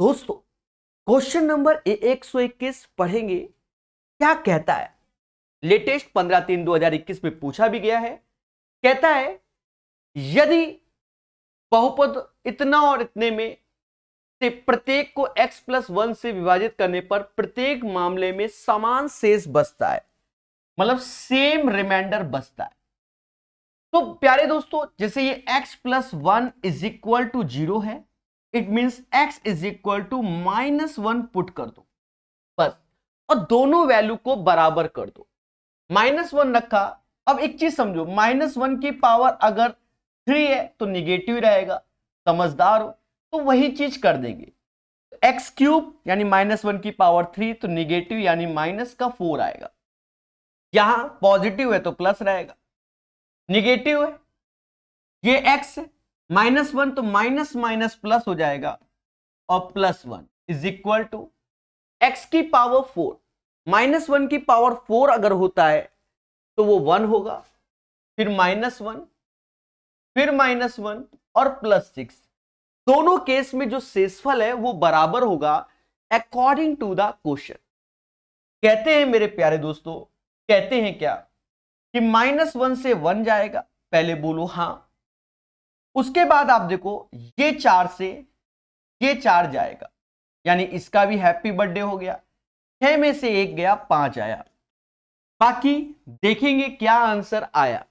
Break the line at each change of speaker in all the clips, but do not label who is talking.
दोस्तों question number 121 पढ़ेंगे। क्या कहता है? लेटेस्ट 15/3/2021 में पूछा भी गया है। कहता है यदि बहुपद इतना और इतने में से प्रत्येक को x+1 से विभाजित करने पर प्रत्येक मामले में समान शेष बचता है, मतलब सेम रिमाइंडर बचता है। तो प्यारे दोस्तों, जैसे ये x+1 इज इक्वल टू 0 है, it means x is equal to -1 put कर दो बस, और दोनों वैल्यू को बराबर कर दो। -1 रखा। अब एक चीज समझो, -1 की पावर अगर 3 है तो निगेटिव रहेगा, समझदार हो तो वही चीज कर देंगे। x³ यानी -1 की पावर 3 तो निगेटिव यानी -4 आएगा। यहां पॉजिटिव है तो प्लस रहेगा, निगेटिव है ये x है, -1 तो माइनस माइनस प्लस हो जाएगा, और +1 इज इक्वल टू x की पावर 4। -1 की पावर 4 अगर होता है तो वो 1 होगा, फिर -1, फिर -1 और +6। दोनों केस में जो शेषफल है वो बराबर होगा अकॉर्डिंग टू द क्वेश्चन। कहते हैं मेरे प्यारे दोस्तों, कहते हैं क्या कि -1 से 1 जाएगा, पहले बोलो हां। उसके बाद आप देखो ये 4 से ये 4 जाएगा, यानी इसका भी हैप्पी बर्थडे हो गया। 6 में से 1 गया, 5 आया। बाकी देखेंगे क्या आंसर आया।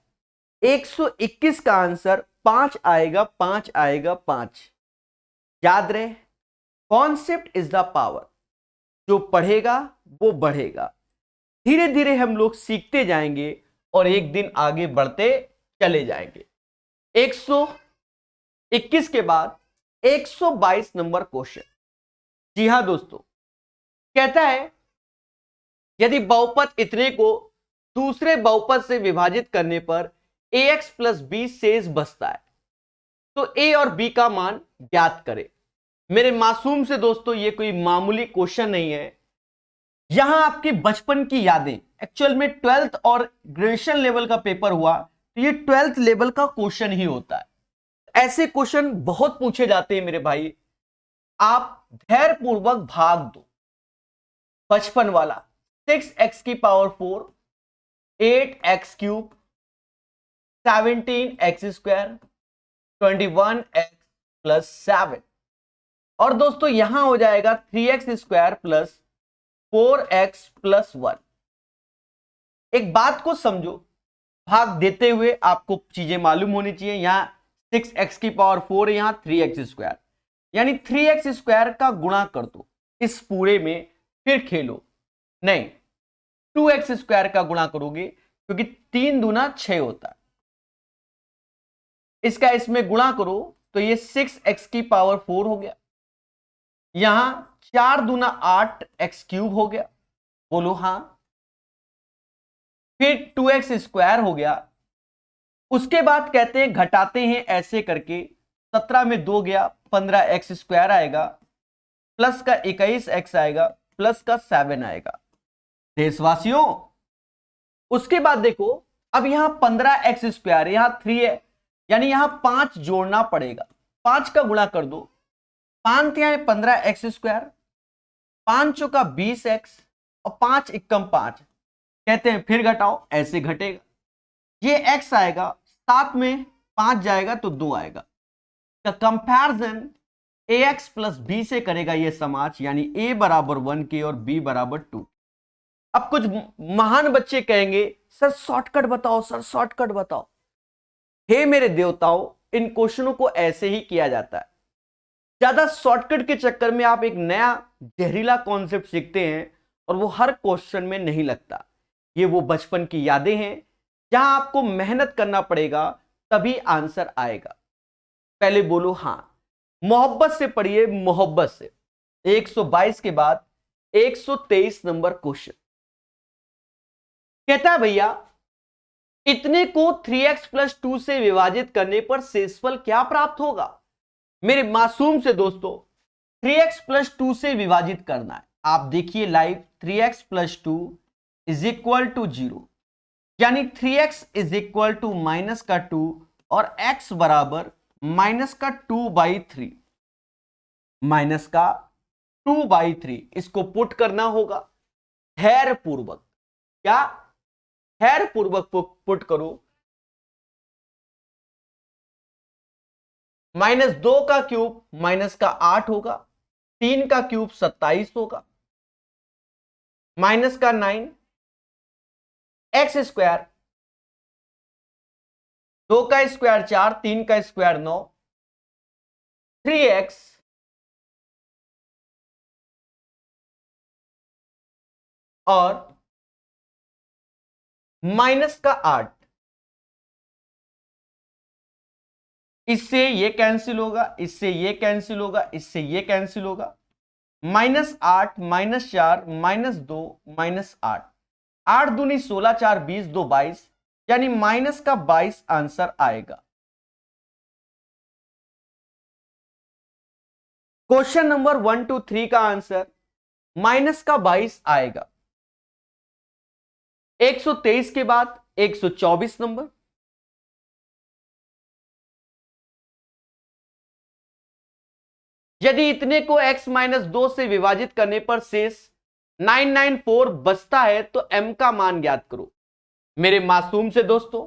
121 का आंसर 5 आएगा, 5 आएगा, 5। याद रहे, कॉन्सेप्ट इज द पावर। जो पढ़ेगा वो बढ़ेगा। धीरे धीरे हम लोग सीखते जाएंगे और एक दिन आगे बढ़ते चले जाएंगे। 121 के बाद 122 नंबर क्वेश्चन। जी हां दोस्तों, कहता है यदि बहुपद इतने को दूसरे बहुपद से विभाजित करने पर ax + b शेष बचता है, तो a और b का मान ज्ञात करें। मेरे मासूम से दोस्तों, ये कोई मामूली क्वेश्चन नहीं है। यहां आपके बचपन की यादें, एक्चुअल में 12th और ग्रेजुएशन लेवल का पेपर हुआ तो ये 12th लेवल का क्वेश्चन ही होता है। ऐसे क्वेश्चन बहुत पूछे जाते हैं मेरे भाई। आप धैर्य पूर्वक भाग दो। बचपन वाला 6x की पावर 4, 8x³ 17x², 21x + 7, और दोस्तों यहां हो जाएगा 3x² + 4x + 1। एक बात को समझो, भाग देते हुए आपको चीजें मालूम होनी चाहिए। यहां 6x की पावर 4 है, यहां 3x², यानी 3x² का गुणा कर दो इस पूरे में, फिर खेलो। नहीं, 2x² का गुणा करोगे, क्योंकि 3 दूना 6 होता है। इसका इसमें गुणा करो तो ये 6x की पावर 4 हो गया। यहां 4 दूना 8x³ हो गया, बोलो हां। फिर 2x² हो गया। उसके बाद कहते हैं घटाते हैं ऐसे करके, 17 में 2 गया, 15x² आएगा, प्लस का 21x आएगा, प्लस का 7 आएगा। देशवासियों, उसके बाद देखो, अब यहां 15x², यहां 3 है, यानी यहां 5 जोड़ना पड़ेगा। 5 का गुणा कर दो, 5 यहां 15x², 5 चौका 20x, और 5 एकम 5। कहते हैं फिर घटाओ, ऐसे घटेगा। ये x आएगा, 7 में 5 जाएगा तो 2 आएगा। कंपैरिजन ax + b से करेगा ये समाज, यानी a बराबर 1 के और b बराबर 2। अब कुछ महान बच्चे कहेंगे सर शॉर्टकट बताओ, सर शॉर्टकट बताओ। हे मेरे देवताओं, इन क्वेश्चनों को ऐसे ही किया जाता है। ज्यादा शॉर्टकट के चक्कर में आप एक नया जहरीला कॉन्सेप्ट सीखते हैं और वो हर क्वेश्चन में नहीं लगता। ये वो बचपन की यादें हैं जहां आपको मेहनत करना पड़ेगा, तभी आंसर आएगा। पहले बोलो हां, मोहब्बत से पढ़िए, मोहब्बत से। 122 के बाद 123 नंबर क्वेश्चन। कहता है भैया इतने को 3x + 2 से विभाजित करने पर शेषफल क्या प्राप्त होगा। मेरे मासूम से दोस्तों, 3x + 2 से विभाजित करना है। आप देखिए live, 3x + 2 is equal to 0, यानी 3x इज इक्वल टू -2 और x बराबर -2/3। 2/3 इसको पुट करना होगा धैर्य पूर्वक। क्या धैर्य पूर्वक पुट करो। -2 का क्यूब माइनस का 8 होगा, 3 का क्यूब 27 होगा, माइनस का 9, एक्स स्क्वायर, 2 का स्क्वायर 4, 3 का स्क्वायर 9, 3x और माइनस का 8। इससे ये कैंसिल होगा, इससे ये कैंसिल होगा, इससे ये कैंसिल होगा। -8 -4 -2 -8, 8 दूनी 16, 4 20, 2 22, यानी माइनस का 22 आंसर आएगा। क्वेश्चन नंबर 1 2 3 का आंसर माइनस का 22 आएगा। 123 के बाद 124 नंबर, यदि इतने को x -2 से विभाजित करने पर शेष 994 बचता है तो m का मान ज्ञात करो। मेरे मासूम से दोस्तों,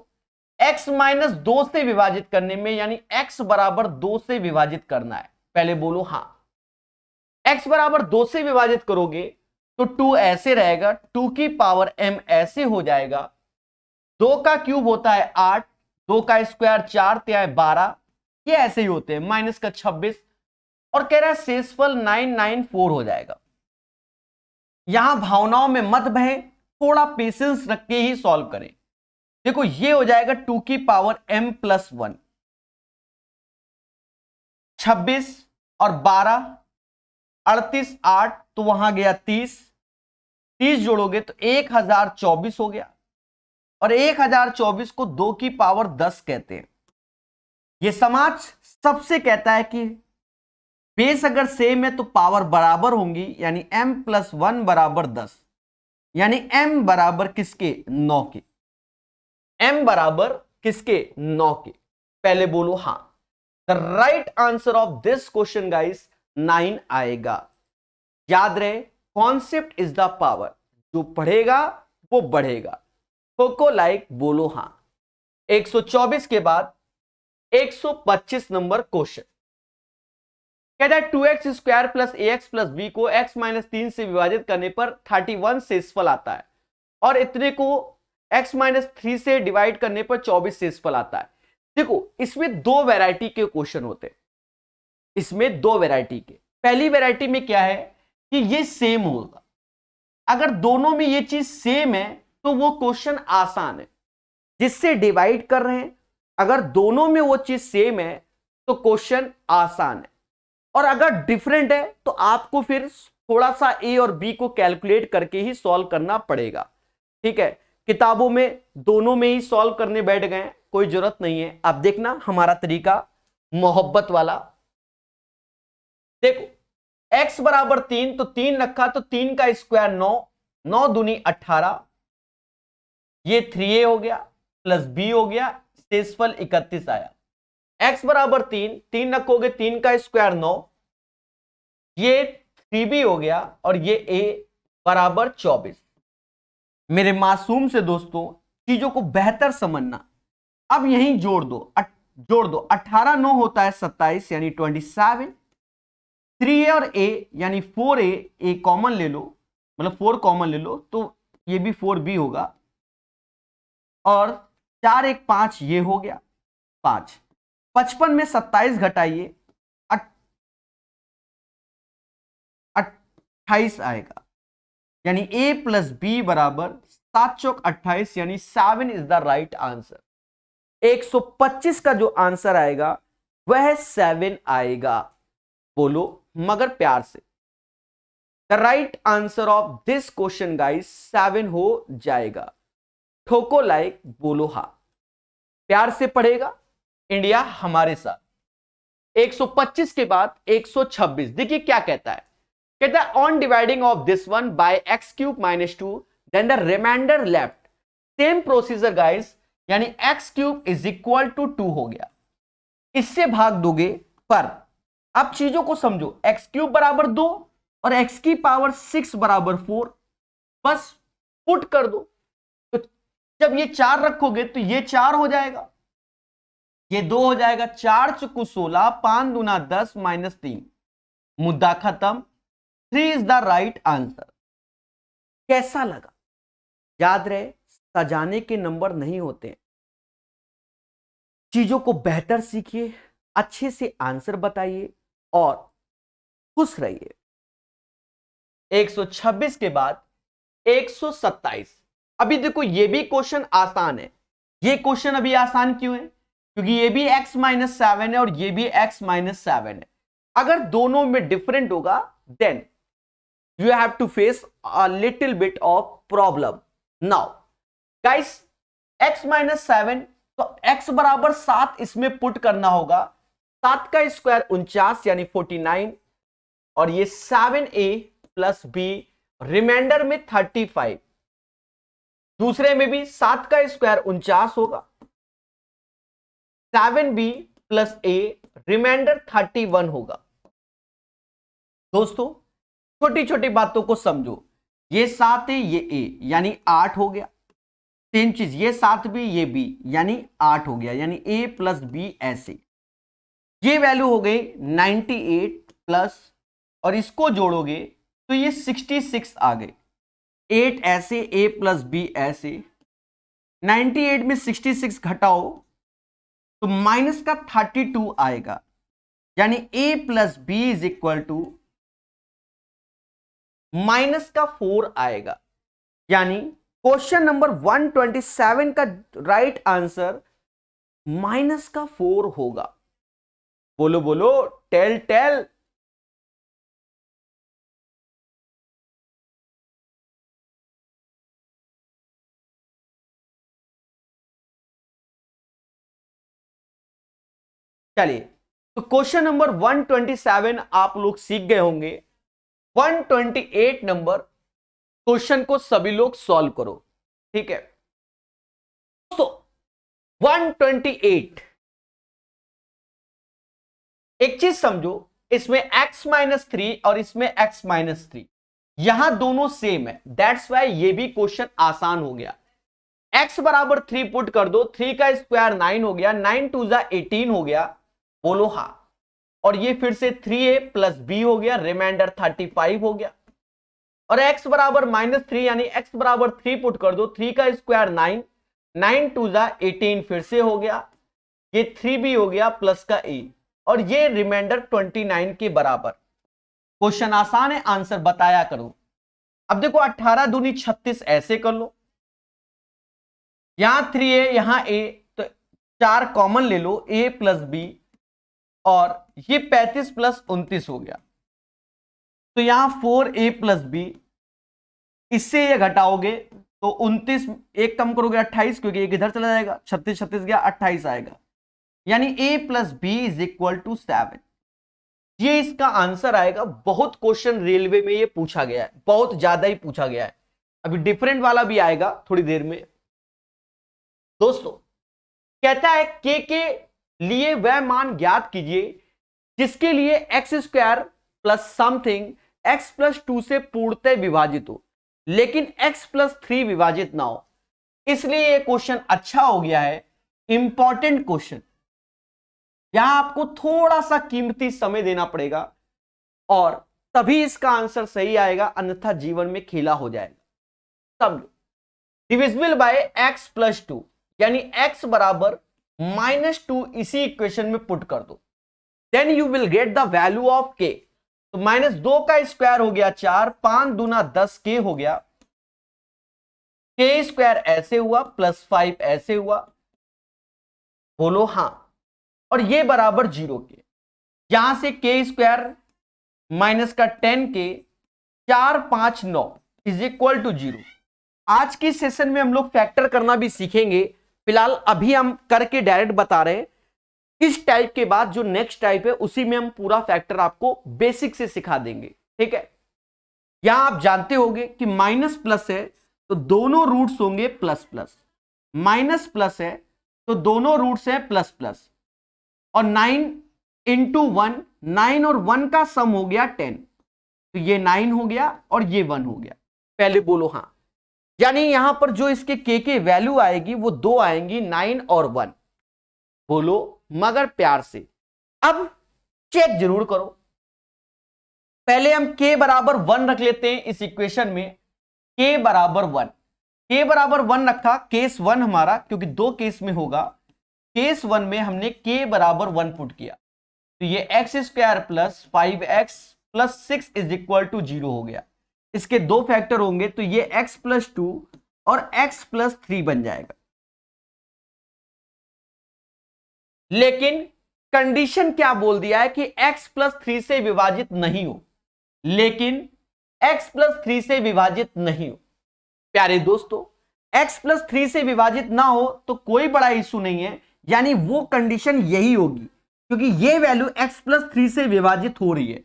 x -2 से विभाजित करने में यानी x बराबर 2 से विभाजित करना है। पहले बोलो हां। x बराबर 2 से विभाजित करोगे तो 2 ऐसे रहेगा, 2 की पावर m ऐसे हो जाएगा। 2 का क्यूब होता है 8, 2 का स्क्वायर 4 तिहाई 12, ये ऐसे ही होते हैं, माइनस का 26, और कह रहा है शेषफल 994 हो जाएगा। यहां भावनाओं में मत बहे, थोड़ा पेशेंस रख के ही सॉल्व करें। देखो ये हो जाएगा 2 की पावर m + 1, 26 और 12, 38, 8 तो वहां गया 30, 30 जोड़ोगे तो 1024 हो गया, और 1024 को 2 की पावर 10 कहते हैं। यह समाज सबसे कहता है कि बेस अगर सेम है तो पावर बराबर होंगी, यानी m + 1 बराबर 10, यानी m बराबर किसके 9 के, m बराबर किसके 9 के। पहले बोलो हां। The right answer of this question guys 9 आएगा। याद रहे, कॉन्सेप्ट इज द पावर, जो पढ़ेगा वो बढ़ेगा। को लाइक बोलो हां। 124 के बाद 125 नंबर क्वेश्चन कहता है 2x square plus ax plus b को x - 3 से विभाजित करने पर 31 शेषफल आता है, और इतने को x - 3 से डिवाइड करने पर 24 शेषफल आता है। देखो इसमें दो वैरायटी के क्वेश्चन होते हैं, इसमें दो वैरायटी के। पहली वैरायटी में क्या है कि ये सेम होगा, अगर दोनों में ये चीज सेम है तो वो क्वेश्चन आसान है। जिससे डिवाइड कर रहे हैं, अगर दोनों में वो चीज सेम है तो क्वेश्चन आसान है, और अगर डिफरेंट है तो आपको फिर थोड़ा सा ए और बी को कैलकुलेट करके ही सॉल्व करना पड़ेगा। ठीक है, किताबों में दोनों में ही सॉल्व करने बैठ गए, कोई जरूरत नहीं है। अब देखना हमारा तरीका मोहब्बत वाला। देखो x बराबर 3 तो 3 रखा तो 3 का स्क्वायर 9, 9 दूनी 18, ये 3a हो गया प्लस b हो गया, शेषफल 31 आया। x बराबर 3, 3 रखोगे 3 का स्क्वायर 9, ये 3b हो गया, और ये a बराबर 24। मेरे मासूम से दोस्तों चीजों को बेहतर समझना। अब यहीं जोड़ दो, जोड़ दो, 18 9 होता है 27 यानी 27, 3a और a यानी 4a, a कॉमन ले लो, मतलब 4 कॉमन ले लो तो ये भी 4b होगा, और 4 1 5 ये हो गया 5। 55 में 27 घटाइए 28 आएगा, यानी a + b बराबर 7 चौक 28, यानी 7 इज द राइट आंसर। 125 का जो आंसर आएगा वह 7 आएगा। बोलो मगर प्यार से। The right answer of this question guys 7 हो जाएगा। ठोको लाइक बोलो हा। प्यार से पढ़ेगा इंडिया हमारे साथ। 125 के बाद 126, देखिए क्या कहता है। कहता है on dividing of this one by x³ - 2 then the remainder left. Same procedure guys, यानी x³ = 2 हो गया, इससे भाग दोगे पर। अब चीजों को समझो, x³ बराबर 2 और x की पावर 6 बराबर 4, बस पुट कर दो। तो जब ये 4 रखोगे तो ये 4 हो जाएगा, ये 2 हो जाएगा, 4 चुकू 16, 5 दूना 10 -3, मुद्दा खत्म। 3 इज द राइट आंसर। कैसा लगा? याद रहे, सजाने के नंबर नहीं होते। चीजों को बेहतर सीखिए, अच्छे से आंसर बताइए और खुश रहिए। 126 के बाद 127। अभी देखो ये भी क्वेश्चन आसान है। ये क्वेश्चन अभी आसान क्यों है? क्योंकि ये भी x-7 है और ये भी x-7 है। अगर दोनों में डिफरेंट होगा then you have to face a little bit of problem. Now guys, x-7, तो x बराबर 7 इसमें पुट करना होगा। 7 का स्क्वायर 49 यानी 49, और ये 7a प्लस b, रिमाइंडर में 35। दूसरे में भी 7 का स्क्वायर 49 होगा, 7b प्लस a, रिमाइंडर 31 होगा। दोस्तों छोटी छोटी बातों को समझो। ये 7 है, ये a यानी 8 हो गया। सेम चीज ये 7b ये b यानी 8 हो गया, यानी a प्लस b ऐसे। ये वैल्यू हो गई 98 प्लस, और इसको जोड़ोगे तो ये 66 आ गए। 8 ऐसे, a प्लस b ऐसे। 98 में 66 घटाओ तो माइनस का 32 आएगा, यानी a plus b is equal to minus का 4 आएगा। यानी क्वेश्चन नंबर 127 का राइट आंसर माइनस का 4 होगा। बोलो बोलो, टेल टेल। चलिए, तो क्वेश्चन नंबर 127 आप लोग सीख गए होंगे। 128 नंबर क्वेश्चन को सभी लोग सॉल्व करो, ठीक है दोस्तों। 128, एक चीज समझो, इसमें x-3 और इसमें x-3, यहां दोनों सेम है, दैट्स वाई ये भी क्वेश्चन आसान हो गया। x बराबर 3 पुट कर दो, 3 का स्क्वायर 9 हो गया, 9 2 18 हो गया। बोलो हाँ। और ये फिर से 3a प्लस b हो गया, रिमाइंडर 35 हो गया। और x बराबर -3 यानी x बराबर 3 पुट कर दो, 3 का स्क्वायर 9, 9 2 18 फिर से हो गया, ये 3b हो गया प्लस का a, और ये रिमाइंडर 29 के बराबर। क्वेश्चन आसान है, आंसर बताया करो। अब देखो 18 दूनी 36 ऐसे कर लो, यहां 3a यहां a, तो 4 कॉमन ले लो, a प्लस b, और ये 35 प्लस 29 हो गया, तो यहां 4a प्लस b, इससे ये घटाओगे तो 29, एक कम करोगे 28, क्योंकि एक इधर चला जाएगा, 36 36 गया 28 आएगा, यानी a plus b is equal to 7। ये इसका आंसर आएगा। बहुत क्वेश्चन रेलवे में ये पूछा गया है, बहुत ज्यादा ही पूछा गया है। अभी डिफरेंट वाला भी आएगा थोड़ी देर में। दोस्तों कहता है के लिए वह मान ज्ञात कीजिए जिसके लिए x square plus something x plus 2 से पूर्णतः विभाजित हो, लेकिन x प्लस 3 विभाजित ना हो। इसलिए यह क्वेश्चन अच्छा हो गया है, इंपॉर्टेंट क्वेश्चन। यहां आपको थोड़ा सा कीमती समय देना पड़ेगा और तभी इसका आंसर सही आएगा, अन्यथा जीवन में खेला हो जाएगा। समझो, डिविजिबल बाय x प्लस 2, यानी x बराबर -2 इसी इक्वेशन में पुट कर दो, then you will get the value of k। तो -2 का स्क्वायर हो गया 4, 5 दूना 10 k हो गया, k स्क्वायर ऐसे हुआ प्लस 5 ऐसे हुआ। बोलो हां। और ये बराबर 0 के, यहां से k स्क्वायर माइनस का 10k, 4 5 9 इज इक्वल टू 0। आज की सेशन में हम लोग फैक्टर करना भी सीखेंगे, फिलहाल अभी हम करके डायरेक्ट बता रहे हैं। इस टाइप के बाद जो नेक्स्ट टाइप है उसी में हम पूरा फैक्टर आपको बेसिक से सिखा देंगे, ठीक है। यहां आप जानते होंगे कि माइनस प्लस है तो दोनों रूट्स होंगे प्लस प्लस, माइनस प्लस है तो दोनों रूट्स हैं प्लस प्लस, और 9 इंटू 1, 9 और 1 का सम हो गया 10, तो ये 9 हो गया और ये 1 हो गया। पहले बोलो हाँ। यानी यहां पर जो इसके के वैल्यू आएगी वो 2 आएंगी, 9 और 1। बोलो मगर प्यार से। अब चेक जरूर करो। पहले हम k बराबर 1 रख लेते हैं इस इक्वेशन में। k बराबर 1, k बराबर 1 रखा, केस 1 हमारा, क्योंकि दो केस में होगा। केस 1 में हमने k बराबर 1 पुट किया, तो ये x square plus 5x plus 6 is equal to 0 हो गया। इसके दो फैक्टर होंगे, तो ये x प्लस 2 और x प्लस 3 बन जाएगा। लेकिन कंडीशन क्या बोल दिया है कि x प्लस 3 से विभाजित नहीं हो, लेकिन x प्लस 3 से विभाजित नहीं हो। प्यारे दोस्तों, x प्लस 3 से विभाजित ना हो तो कोई बड़ा इशू नहीं है, यानी वो कंडीशन यही होगी, क्योंकि ये वैल्यू x प्लस 3 से विभाजित हो रही है।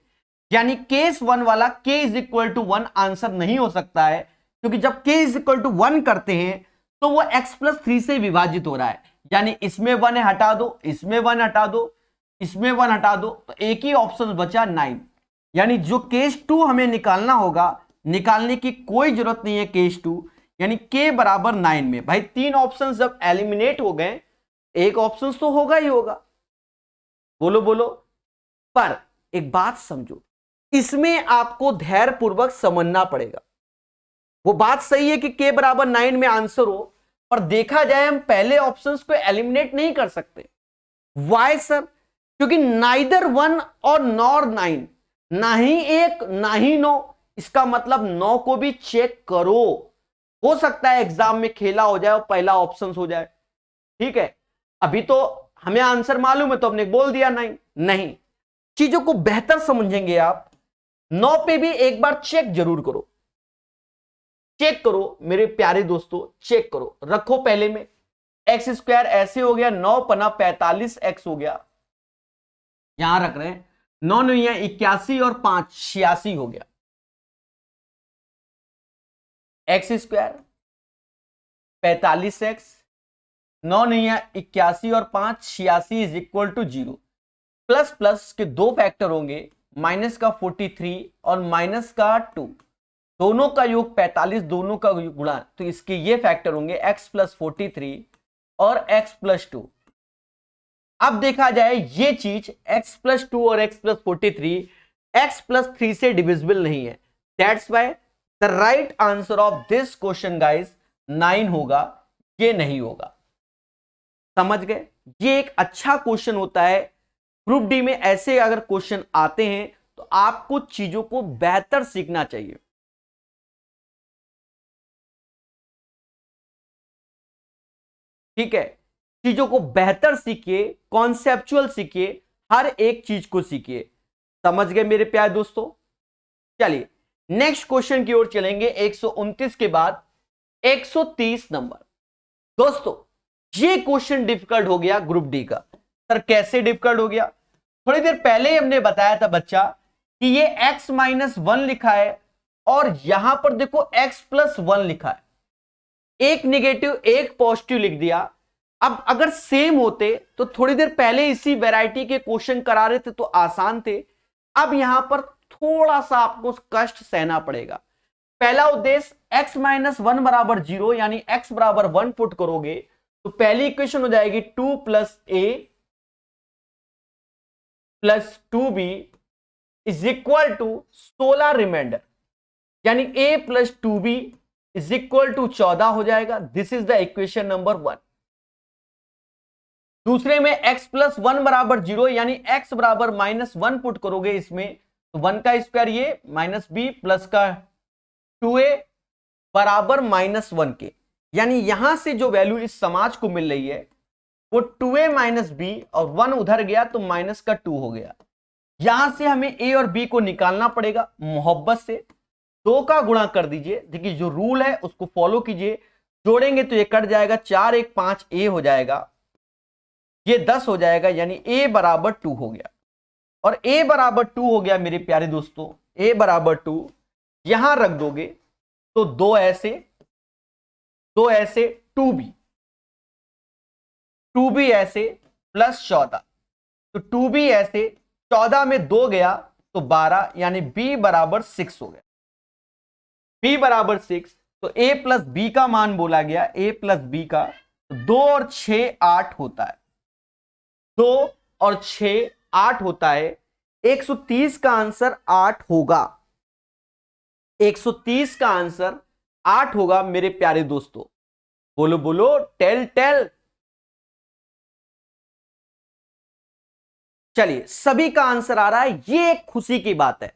यानी केस 1 वाला k is equal to 1 answer नहीं हो सकता है, क्योंकि जब k इज इक्वल टू 1 करते हैं तो वो x प्लस 3 से विभाजित हो रहा है। यानी इसमें 1 हटा दो, इसमें 1 हटा दो, इसमें 1 हटा दो, तो एक ही ऑप्शन बचा 9। यानी जो केस 2 हमें निकालना होगा, निकालने की कोई जरूरत नहीं है केस 2, यानी k बराबर 9 में। भाई तीन ऑप्शन जब एलिमिनेट हो गए, एक ऑप्शन तो होगा ही होगा। बोलो बोलो। पर एक बात समझो, इसमें आपको धैर्य पूर्वक समझना पड़ेगा। वो बात सही है कि k बराबर 9 में आंसर हो, पर देखा जाए हम पहले ऑप्शंस को एलिमिनेट नहीं कर सकते। Why sir? क्योंकि नाइदर 1 और नॉर 9, ना ही 1 ना ही 9, इसका मतलब 9 को भी चेक करो। हो सकता है एग्जाम में खेला हो जाए और पहला ऑप्शन हो जाए। ठीक है, अभी तो हमें आंसर मालूम है तो हमने बोल दिया 9। नहीं, चीजों को बेहतर समझेंगे आप। 9 पे भी एक बार चेक जरूर करो। चेक करो मेरे प्यारे दोस्तों, चेक करो। रखो पहले में एक्स स्क्वायर ऐसे हो गया, 9 पना 45x हो गया, यहां रख रहे हैं। 9 नहीं है 81 और 5 86 हो गया। एक्स स्क्वायर 45x, 9 नहीं है 81 और 5 86 is equal to 0। Plus plus के दो फैक्टर होंगे, माइनस का 43 और माइनस का 2, दोनों का योग 45, दोनों का गुणा, तो इसके ये फैक्टर होंगे x प्लस 43 और x प्लस 2। अब देखा जाए ये चीज x प्लस 2 और x प्लस 43 x प्लस 3 से डिविजिबल नहीं है। That's why the right answer of this question guys 9 होगा, ये नहीं होगा। समझ गए? ये एक अच्छा क्वेश्चन होता है। ग्रुप डी में ऐसे अगर क्वेश्चन आते हैं तो आपको चीजों को बेहतर सीखना चाहिए। ठीक है, चीजों को बेहतर सीखिए, कॉन्सेप्चुअल सीखिए, हर एक चीज को सीखिए। समझ गए मेरे प्यारे दोस्तों? चलिए नेक्स्ट क्वेश्चन की ओर चलेंगे। 129 के बाद 130 नंबर। दोस्तों ये क्वेश्चन डिफिकल्ट हो गया ग्रुप डी का। सर कैसे डिफिकल्ट हो गया? थोड़ी देर पहले ही हमने बताया था बच्चा कि ये x माइनस 1 लिखा है और यहां पर देखो x प्लस 1 लिखा है। एक निगेटिव एक पॉजिटिव लिख दिया। अब अगर सेम होते तो थोड़ी देर पहले इसी वैरायटी के क्वेश्चन करा रहे थे तो आसान थे। अब यहां पर थोड़ा सा आपको कष्ट सहना पड़ेगा। पहला उद्देश्य x माइनस 1 बराबर 0 यानी x बराबर 1 पुट करोगे तो पहली इक्वेशन हो जाएगी 2 plus a plus 2b is equal to 16 remainder, यानी a plus 2b is equal to 14 हो जाएगा। This is the equation number 1। दूसरे में x प्लस 1 बराबर 0 यानी x बराबर माइनस 1 पुट करोगे इसमें तो 1 का स्क्वायर ये माइनस b प्लस का 2a बराबर माइनस 1 के, यानी यहां से जो वैल्यू इस समाज को मिल रही है वो 2a माइनस b और 1 उधर गया तो माइनस का 2 हो गया। यहां से हमें a और b को निकालना पड़ेगा। मोहब्बत से 2 का गुणा कर दीजिए। देखिए जो रूल है उसको फॉलो कीजिए। जोड़ेंगे तो ये कट जाएगा, 4 1 5 a हो जाएगा, ये 10 हो जाएगा, यानी a बराबर 2 हो गया। और a बराबर 2 हो गया मेरे प्यारे दोस्तों, a बराबर 2 यहां रख दोगे तो 2 ऐसे 2b ऐसे प्लस 14, तो 2b ऐसे 14 में 2 गया तो 12 यानी b बराबर 6 हो गया। b बराबर 6 तो a प्लस बी का मान बोला गया, a प्लस बी का 2 और 6 8 होता है, 2 और 6 8 होता है। 130 का आंसर 8 होगा, 130 का आंसर 8 होगा मेरे प्यारे दोस्तों। बोलो बोलो, टेल टेल। चलिए, सभी का आंसर आ रहा है, ये एक खुशी की बात है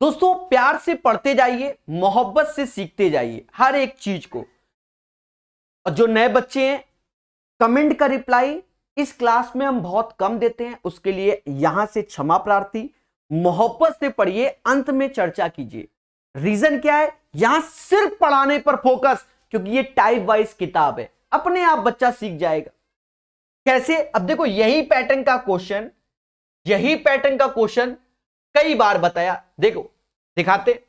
दोस्तों। प्यार से पढ़ते जाइए, मोहब्बत से सीखते जाइए हर एक चीज को। और जो नए बच्चे हैं, कमेंट का रिप्लाई इस क्लास में हम बहुत कम देते हैं, उसके लिए यहां से क्षमा प्रार्थी। मोहब्बत से पढ़िए, अंत में चर्चा कीजिए। रीजन क्या है, यहां सिर्फ पढ़ाने पर फोकस, क्योंकि ये टाइप वाइज किताब है, अपने आप बच्चा सीख जाएगा। कैसे? अब देखो, यही पैटर्न का क्वेश्चन कई बार बताया, देखो दिखाते।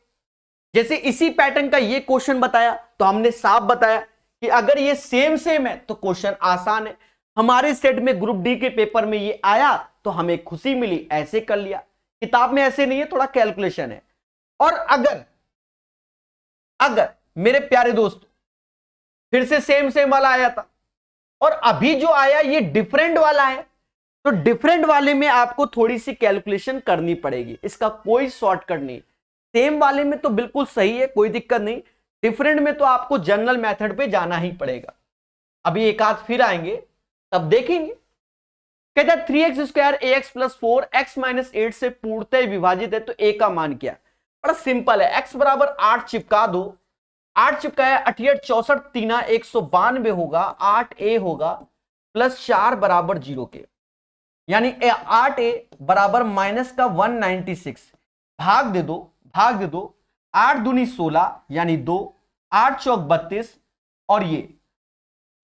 जैसे इसी पैटर्न का ये क्वेश्चन बताया तो हमने साफ बताया कि अगर ये सेम है तो क्वेश्चन आसान है। हमारे सेट में ग्रुप डी के पेपर में ये आया तो हमें खुशी मिली, ऐसे कर लिया। किताब में ऐसे नहीं है, थोड़ा कैलकुलेशन है। और अगर मेरे प्यारे दोस्तों फिर से सेम वाला आया था और अभी जो आया ये डिफरेंट वाला है, तो डिफरेंट वाले में आपको थोड़ी सी कैलकुलेशन करनी पड़ेगी, इसका कोई शॉर्टकट नहीं। सेम वाले में तो बिल्कुल सही है, कोई दिक्कत नहीं। डिफरेंट में तो आपको जनरल मेथड पे जाना ही पड़ेगा। अभी एक आध फिर आएंगे तब देखेंगे। कहता है 3x² ax + 4x - 8 से पूर्णतः विभाजित है तो a का मान क्या? बड़ा सिंपल है, x बराबर 8 चिपका दो। 8 चिपकाया, 88 64 3 192 होगा, 8a होगा प्लस 4 बराबर 0 के, यानी 8a बराबर -196। भाग दे दो 8 दूनी 16 यानी 2, 8 चौक 32 और ये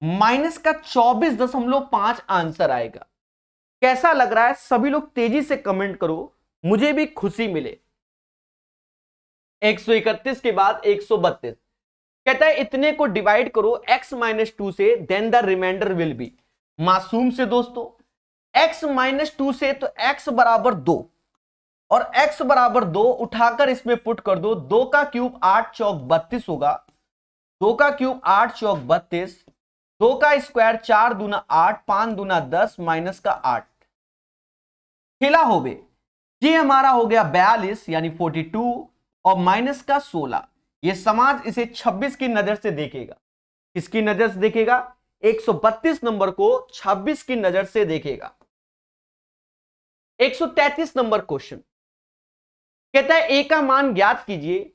-24.5 आंसर आएगा। कैसा लग रहा है? सभी लोग तेजी से कमेंट करो, मुझे भी खुशी मिले। 131 के बाद 132 कहता है इतने को डिवाइड करो x - 2 से, then the remainder will be. मासूम से दोस्तों, x - 2 से तो x बराबर 2 और x बराबर 2 उठाकर इसमें पुट कर दो। 2 का क्यूब 8 चौक 32 होगा, 2 का क्यूब 8 चौक 32, 2 का स्क्वायर 4 दूना 8, 5 दूना 10 माइनस का 8 खेला हो बे। ये हमारा हो गया 42 यानी 42 और माइनस का 16। ये समाज इसे 26 की नजर से देखेगा। किसकी नजर से देखेगा? 132 नंबर को 26 की नजर से देखेगा। 133 नंबर क्वेश्चन कहता है a का मान ज्ञात कीजिए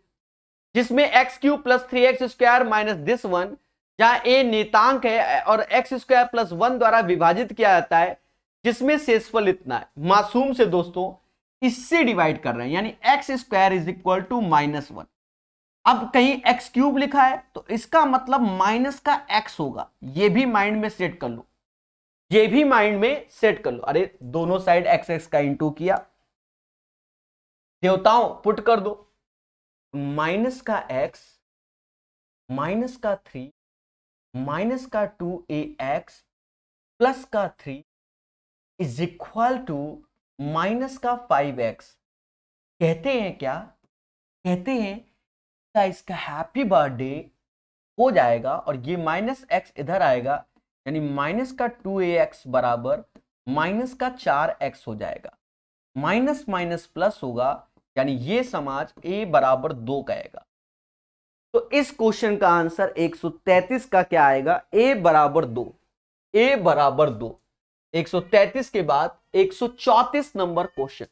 जिसमें x³ + 3x² माइनस दिस 1, जहां a नेतांक है और x² + 1 द्वारा विभाजित किया जाता है, जिसमें शेषफल इतना है। मासूम से दोस्तों इससे डिवाइड कर रहे हैं, यानी x² = -1। अब कहीं x³ लिखा है तो इसका मतलब माइनस का x होगा। ये भी माइंड में सेट कर लो, अरे दोनों साइड x का इंटू किया, देवताओं पुट कर दो। माइनस का x माइनस का 3 माइनस का 2ax प्लस का 3 इज इक्वल टू माइनस का 5x। कहते हैं क्या? कहते हैं इसका हैप्पी बर्थडे हो जाएगा और ये -x इधर आएगा, यानी माइनस का 2ax बराबर माइनस का 4x हो जाएगा। माइनस माइनस प्लस होगा, यानी ये समाज a बराबर 2 कहेगा। तो इस क्वेश्चन का आंसर 133 का क्या आएगा? a बराबर 2। 133 के बाद 134 नंबर क्वेश्चन,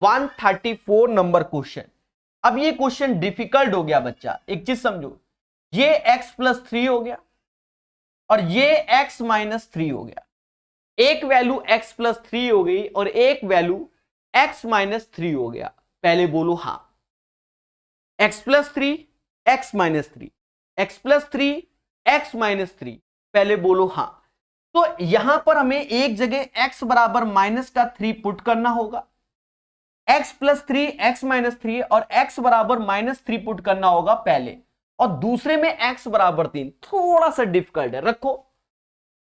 134 नंबर क्वेश्चन। अब ये क्वेश्चन डिफिकल्ट हो गया बच्चा। एक चीज समझो, ये x + 3 हो गया और ये x - 3 हो गया। एक वैल्यू x + 3 हो गई और एक वैल्यू x - 3 हो गया। पहले बोलो हाँ। x + 3 x - 3, x + 3 x - 3, पहले बोलो हाँ। तो यहां पर हमें एक जगह x बराबर -3 पुट करना होगा, x + 3 x - 3 और x बराबर -3 पुट करना होगा पहले, और दूसरे में x बराबर 3। थोड़ा सा डिफिकल्ट है, रखो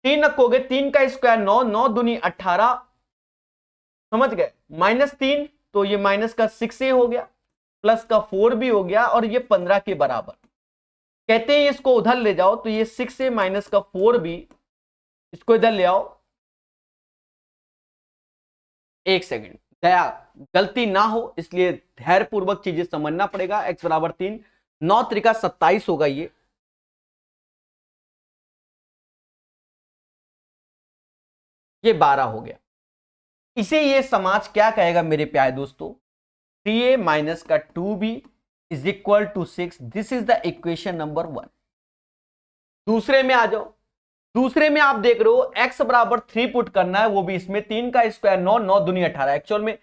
3 रखोगे, 3 का स्क्वायर 9, 9 दूनी 18, समझ गए? -3 तो ये माइनस का 6a हो गया, प्लस का 4 भी हो गया, और ये 15 के बराबर। कहते हैं इसको उधर ले जाओ, तो ये 6a माइनस का 4 भी, इसको इधर ले आओ। एक सेकेंड, दया गलती ना हो इसलिए धैर्य पूर्वक चीजें समझना पड़ेगा। x बराबर 3, 9 त्रिका 27 होगा, ये 12 हो गया। इसे ये समाज क्या कहेगा मेरे प्यारे दोस्तों? 3a माइनस का 2b is equal to 6। This is the equation number 1। दूसरे में आ जाओ। दूसरे में आप देख रहे हो x बराबर 3 पुट करना है, वो भी इसमें 3 का स्क्वायर 9, 9 दूनी 18। एक्चुअल में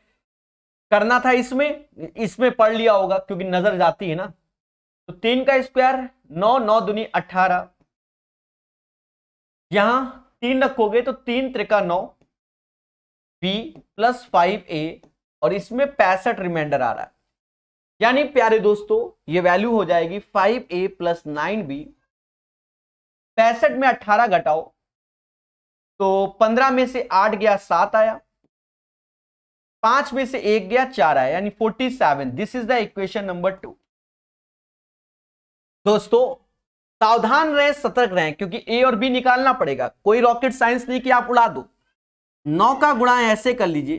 करना था इसमें पढ़ लिया होगा क्योंकि नजर जाती है ना। तो 3 का स्क्वायर 9, 9 दूनी 18, यहां 3 रखोगे तो 3 त्रिका 9 b प्लस 5a, और इसमें 65 रिमाइंडर आ रहा है। यानी प्यारे दोस्तों ये वैल्यू हो जाएगी 5a प्लस 9b। 65 में 18 घटाओ तो 15 में से 8 गया 7 आया, 5 में से 1 गया 4 आया, यानी 47। This is the equation number 2। दोस्तों सावधान रहें, सतर्क रहें, क्योंकि ए और बी निकालना पड़ेगा। कोई रॉकेट साइंस नहीं कि आप उड़ा दो। 9 का गुणा ऐसे कर लीजिए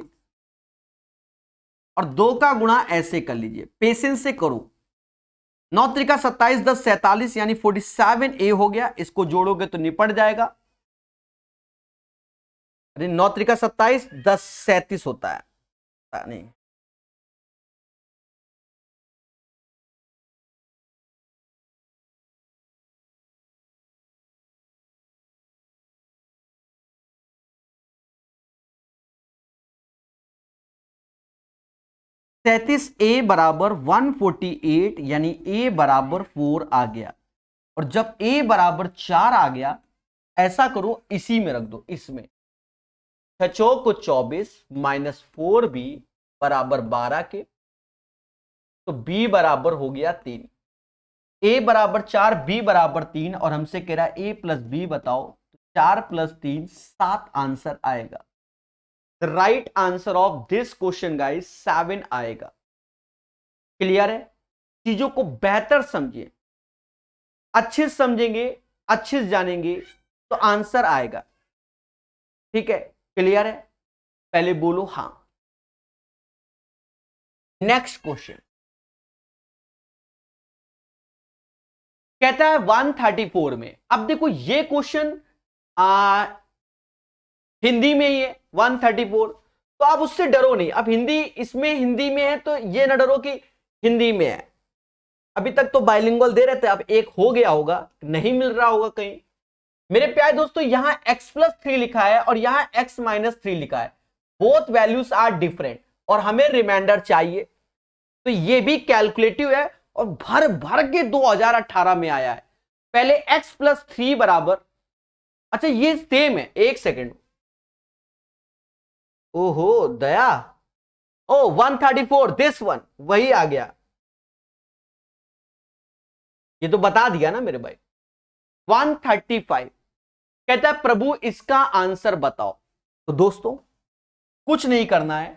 और 2 का गुणा ऐसे कर लीजिए, पेशेंस से करो। 9 त्रिका 27, 10 47, यानी 47a हो गया। इसको जोड़ोगे तो निपट जाएगा। अरे 9 त्रिका 27, 10 37 होता है, नहीं तैतीस। ए बराबर 148, यानी ए बराबर 4 आ गया। और जब ए बराबर 4 आ गया, ऐसा करो इसी में रख दो, इसमें 6 को 24 माइनस 4b बराबर 12 के, तो b बराबर हो गया 3। a बराबर 4, b बराबर 3, और हमसे कह रहा है a प्लस b बताओ, तो 4 प्लस 3 7 आंसर आएगा। The right answer of this question guys 7 आएगा। क्लियर है? चीजों को बेहतर समझिए, अच्छे से समझेंगे, अच्छे से जानेंगे तो आंसर आएगा। ठीक है, क्लियर है? पहले बोलो हां। नेक्स्ट क्वेश्चन कहता है 134 में। अब देखो ये क्वेश्चन हिंदी में ही है 134, तो आप उससे डरो नहीं। अब हिंदी में है तो ये ना डरो कि हिंदी में है। अभी तक तो बाइलिंगुअल दे रहे थे, अब एक हो गया होगा, नहीं मिल रहा होगा कहीं। मेरे प्यारे दोस्तों यहां x प्लस 3 लिखा है और यहां x माइनस 3 लिखा है। बोथ वैल्यूज आर डिफरेंट और हमें रिमाइंडर चाहिए। तो ये भी कैलकुलेटिव है और भर भर के 2018 में आया है। पहले x प्लस 3 बराबर, अच्छा ये सेम है, एक सेकेंड। ओहो दया, ओ 134 दिस वन वही आ गया। ये तो बता दिया ना मेरे भाई। 135 कहता है प्रभु इसका आंसर बताओ। तो दोस्तों कुछ नहीं करना है।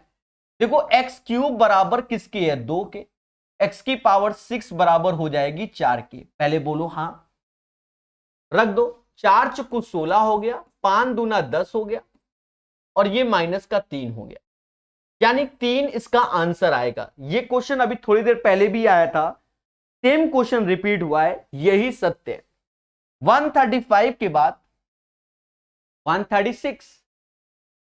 देखो एक्स क्यूब बराबर किसकी है? 2 के। एक्स की पावर 6 बराबर हो जाएगी 4 की। पहले बोलो हां, रख दो। 4 चुकू 16 हो गया, 5 दूना 10 हो गया, और ये माइनस का 3 हो गया, यानी 3 इसका आंसर आएगा। ये क्वेश्चन अभी थोड़ी देर पहले भी आया था, सेम क्वेश्चन रिपीट हुआ है, यही सत्य है। 135 के बाद 136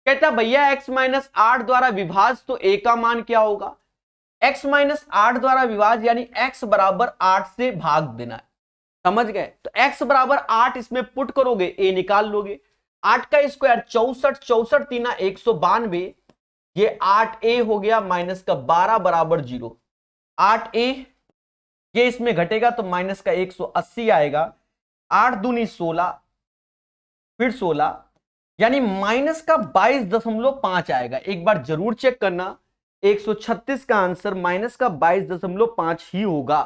कहता भैया x माइनस 8 द्वारा विभाज, तो a का मान क्या होगा? x माइनस 8 द्वारा विभाज यानी x बराबर 8 से भाग देना है। समझ गए? तो x बराबर 8 इसमें पुट करोगे, a निकाल लोगे। 8 का स्क्वायर 64, 64 तीना 192, ये 8a हो गया, माइनस का 12 बराबर 0। 8a ये इसमें घटेगा तो माइनस का 180 आएगा। 8 दूनी 16, फिर 16, यानी माइनस का 22.5 आएगा। एक बार जरूर चेक करना, 136 का आंसर माइनस का 22.5 ही होगा।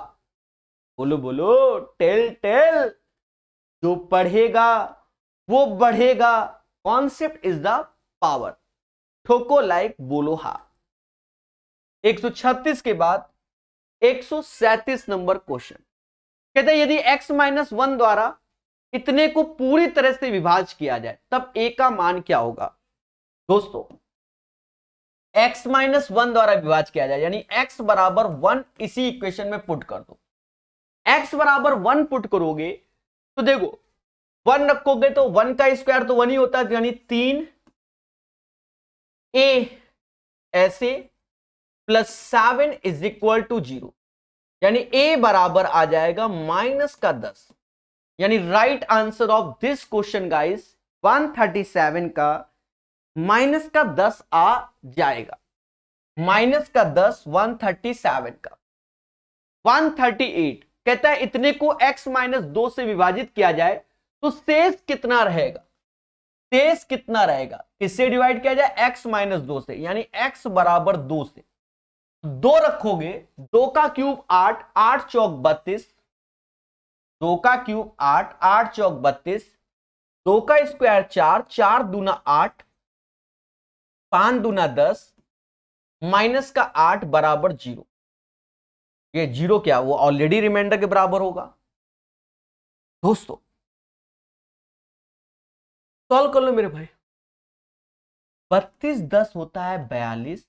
बोलो बोलो, टेल टेल। जो पढ़ेगा वो बढ़ेगा। Concept is the power. ठोको लाइक, बोलो हा। 136 के बाद 137 नंबर क्वेश्चन कहते हैं यदि x-1 द्वारा इतने को पूरी तरह से विभाज्य किया जाए तब a का मान क्या होगा। दोस्तों x-1 द्वारा विभाज्य किया जाए यानी x बराबर 1 इसी इक्वेशन में पुट कर दो। x बराबर 1 पुट करोगे तो देखो 1 रखोगे तो 1 का स्क्वायर तो 1 ही होता है यानी 3a ऐसे प्लस 7 इज इक्वल टू 0 यानी a बराबर आ जाएगा -10 यानी right answer of this question guys 137 का -10 आ जाएगा। -10 137 का 138 कहता है इतने को x-2 से विभाजित किया जाए तो शेष कितना रहेगा। शेष कितना रहेगा किससे डिवाइड किया जाए x-2 से यानी x बराबर 2 से 2 रखोगे 2 का क्यूब 8 8 चौक 32 2 का क्यूब 8 8 चौक 32 2 का स्क्वायर 4 4 दूना 8 5 दूना 10 माइनस का 8 बराबर 0। ये 0 क्या वो ऑलरेडी रिमाइंडर के बराबर होगा। दोस्तों सॉल्व कर लो मेरे भाई। 32 10 होता है 42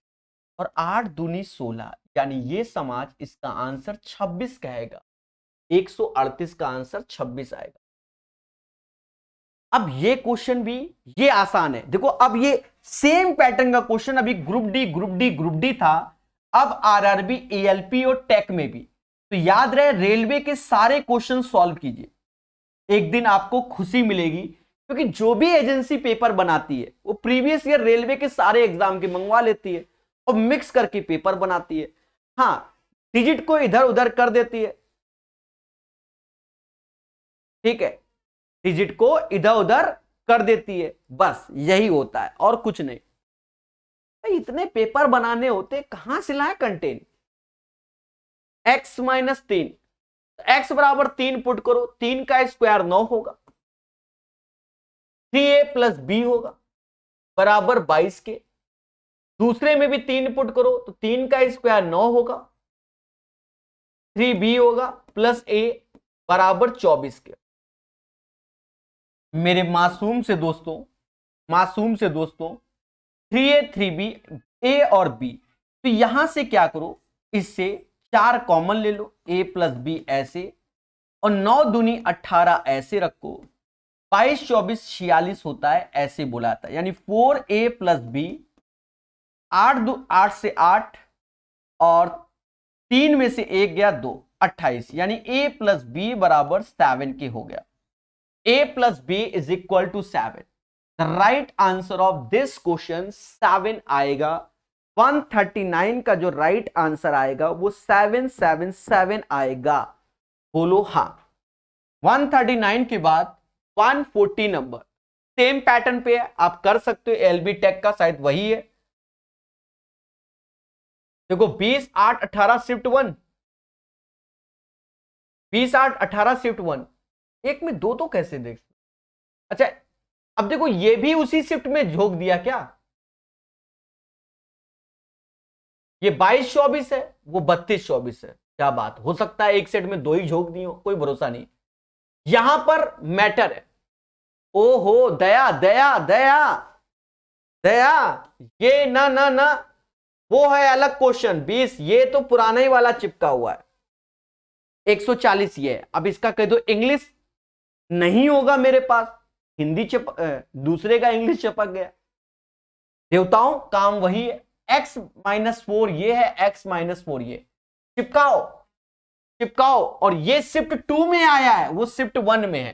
और 8 दूनी 16 यानी ये समाज इसका आंसर 26 कहेगा। 138 का आंसर 26 आएगा। अब ये क्वेश्चन भी ये आसान है। देखो अब ये सेम पैटर्न का क्वेश्चन अभी ग्रुप डी था, अब आरआरबी एएलपी और टेक में भी। तो याद रहे रेलवे के सारे क्वेश्चन सॉल्व कीजिए, एक दिन आपको खुशी मिलेगी क्योंकि जो भी एजेंसी पेपर बनाती है वो प्रीवियस ईयर रेलवे के सारे एग्जाम के मंगवा लेती है और मिक्स करके पेपर बनाती है। हाँ डिजिट को इधर उधर कर देती है, ठीक है, डिजिट को इधर उधर कर देती है, बस यही होता है और कुछ नहीं। इतने पेपर बनाने होते कहां से लाए कंटेंट। x-3 x बराबर 3 पुट करो, 3 का स्क्वायर 9 होगा, 3a प्लस b होगा बराबर 22 के। दूसरे में भी 3 पुट करो तो 3 का स्क्वायर 9 होगा, 3b होगा प्लस a बराबर 24 के। मेरे मासूम से दोस्तों 3a 3b a और b, तो यहां से क्या करो इससे 4 कॉमन ले लो, a प्लस b ऐसे और 9 दूनी 18 ऐसे रखो, 22 24 46 होता है ऐसे बोला था, यानी 4a प्लस b 8 से 8 और 3 में से 1 गया 2 28 यानी a प्लस b बराबर 7 के हो गया। a plus b is equal to 7। The right answer of this question 7 आएगा। 139 का जो राइट आंसर आएगा वो 777 आएगा। बोलो हाँ। 139 के बाद 140 नंबर सेम पैटर्न पे है, आप कर सकते हो, एलबी टेक का शायद वही है। देखो 20 8 18 शिफ्ट 1, 20 8 18 शिफ्ट 1, एक में दो तो कैसे देख। अच्छा अब देखो ये भी उसी शिफ्ट में झोंक दिया क्या, ये 22 24 है वो 32 24 है, क्या बात, हो सकता है एक सेट में दो ही झोंक दी हो, कोई भरोसा नहीं। यहां पर मैटर है, ओहो दया दया दया दया, ये ना ना ना वो है अलग क्वेश्चन 20, ये तो पुराना ही वाला चिपका हुआ है 140 ये है। अब इसका कह दो इंग्लिश नहीं होगा मेरे पास, हिंदी दूसरे का इंग्लिश चिपक गया। देवताओं काम वही है, x-4 ये है, x-4 ये चिपकाओ चिपकाओ, और ये शिफ्ट 2 में आया है वो शिफ्ट 1 में है,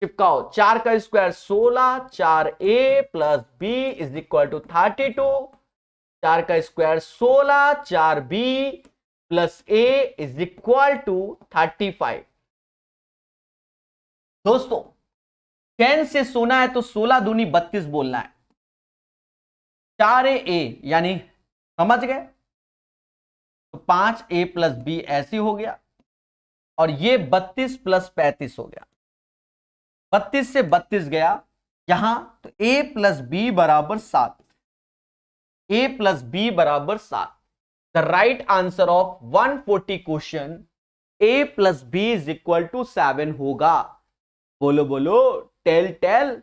चिपकाओ। 4 का square 16, 4a plus b is equal to 32, 4 का square 16, 4b plus a is equal to 35। दोस्तों चैन से सोना है तो 16 दूनी 32 बोलना है, 4a यानी समझ गए, तो 5a प्लस b ऐसी हो गया, और ये 32 प्लस 35 हो गया, 32 से 32 गया यहां, तो a प्लस b बराबर 7, a प्लस b बराबर 7। The right answer of 140 question a plus b is equal to 7 होगा। बोलो बोलो, टेल टेल।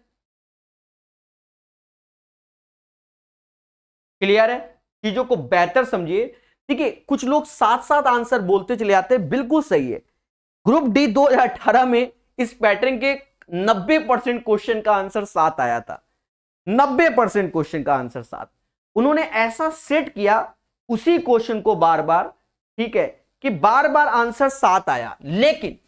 क्लियर है? चीजों को बेहतर समझिए। देखिए कुछ लोग साथ साथ आंसर बोलते चले आते हैं, बिल्कुल सही है। ग्रुप डी 2018 में इस पैटर्न के 90% क्वेश्चन का आंसर 7 आया था। 90% क्वेश्चन का आंसर 7। उन्होंने ऐसा सेट किया उसी क्वेश्चन को बार बार, ठीक है, कि बार बार आंसर 7 आया। लेकिन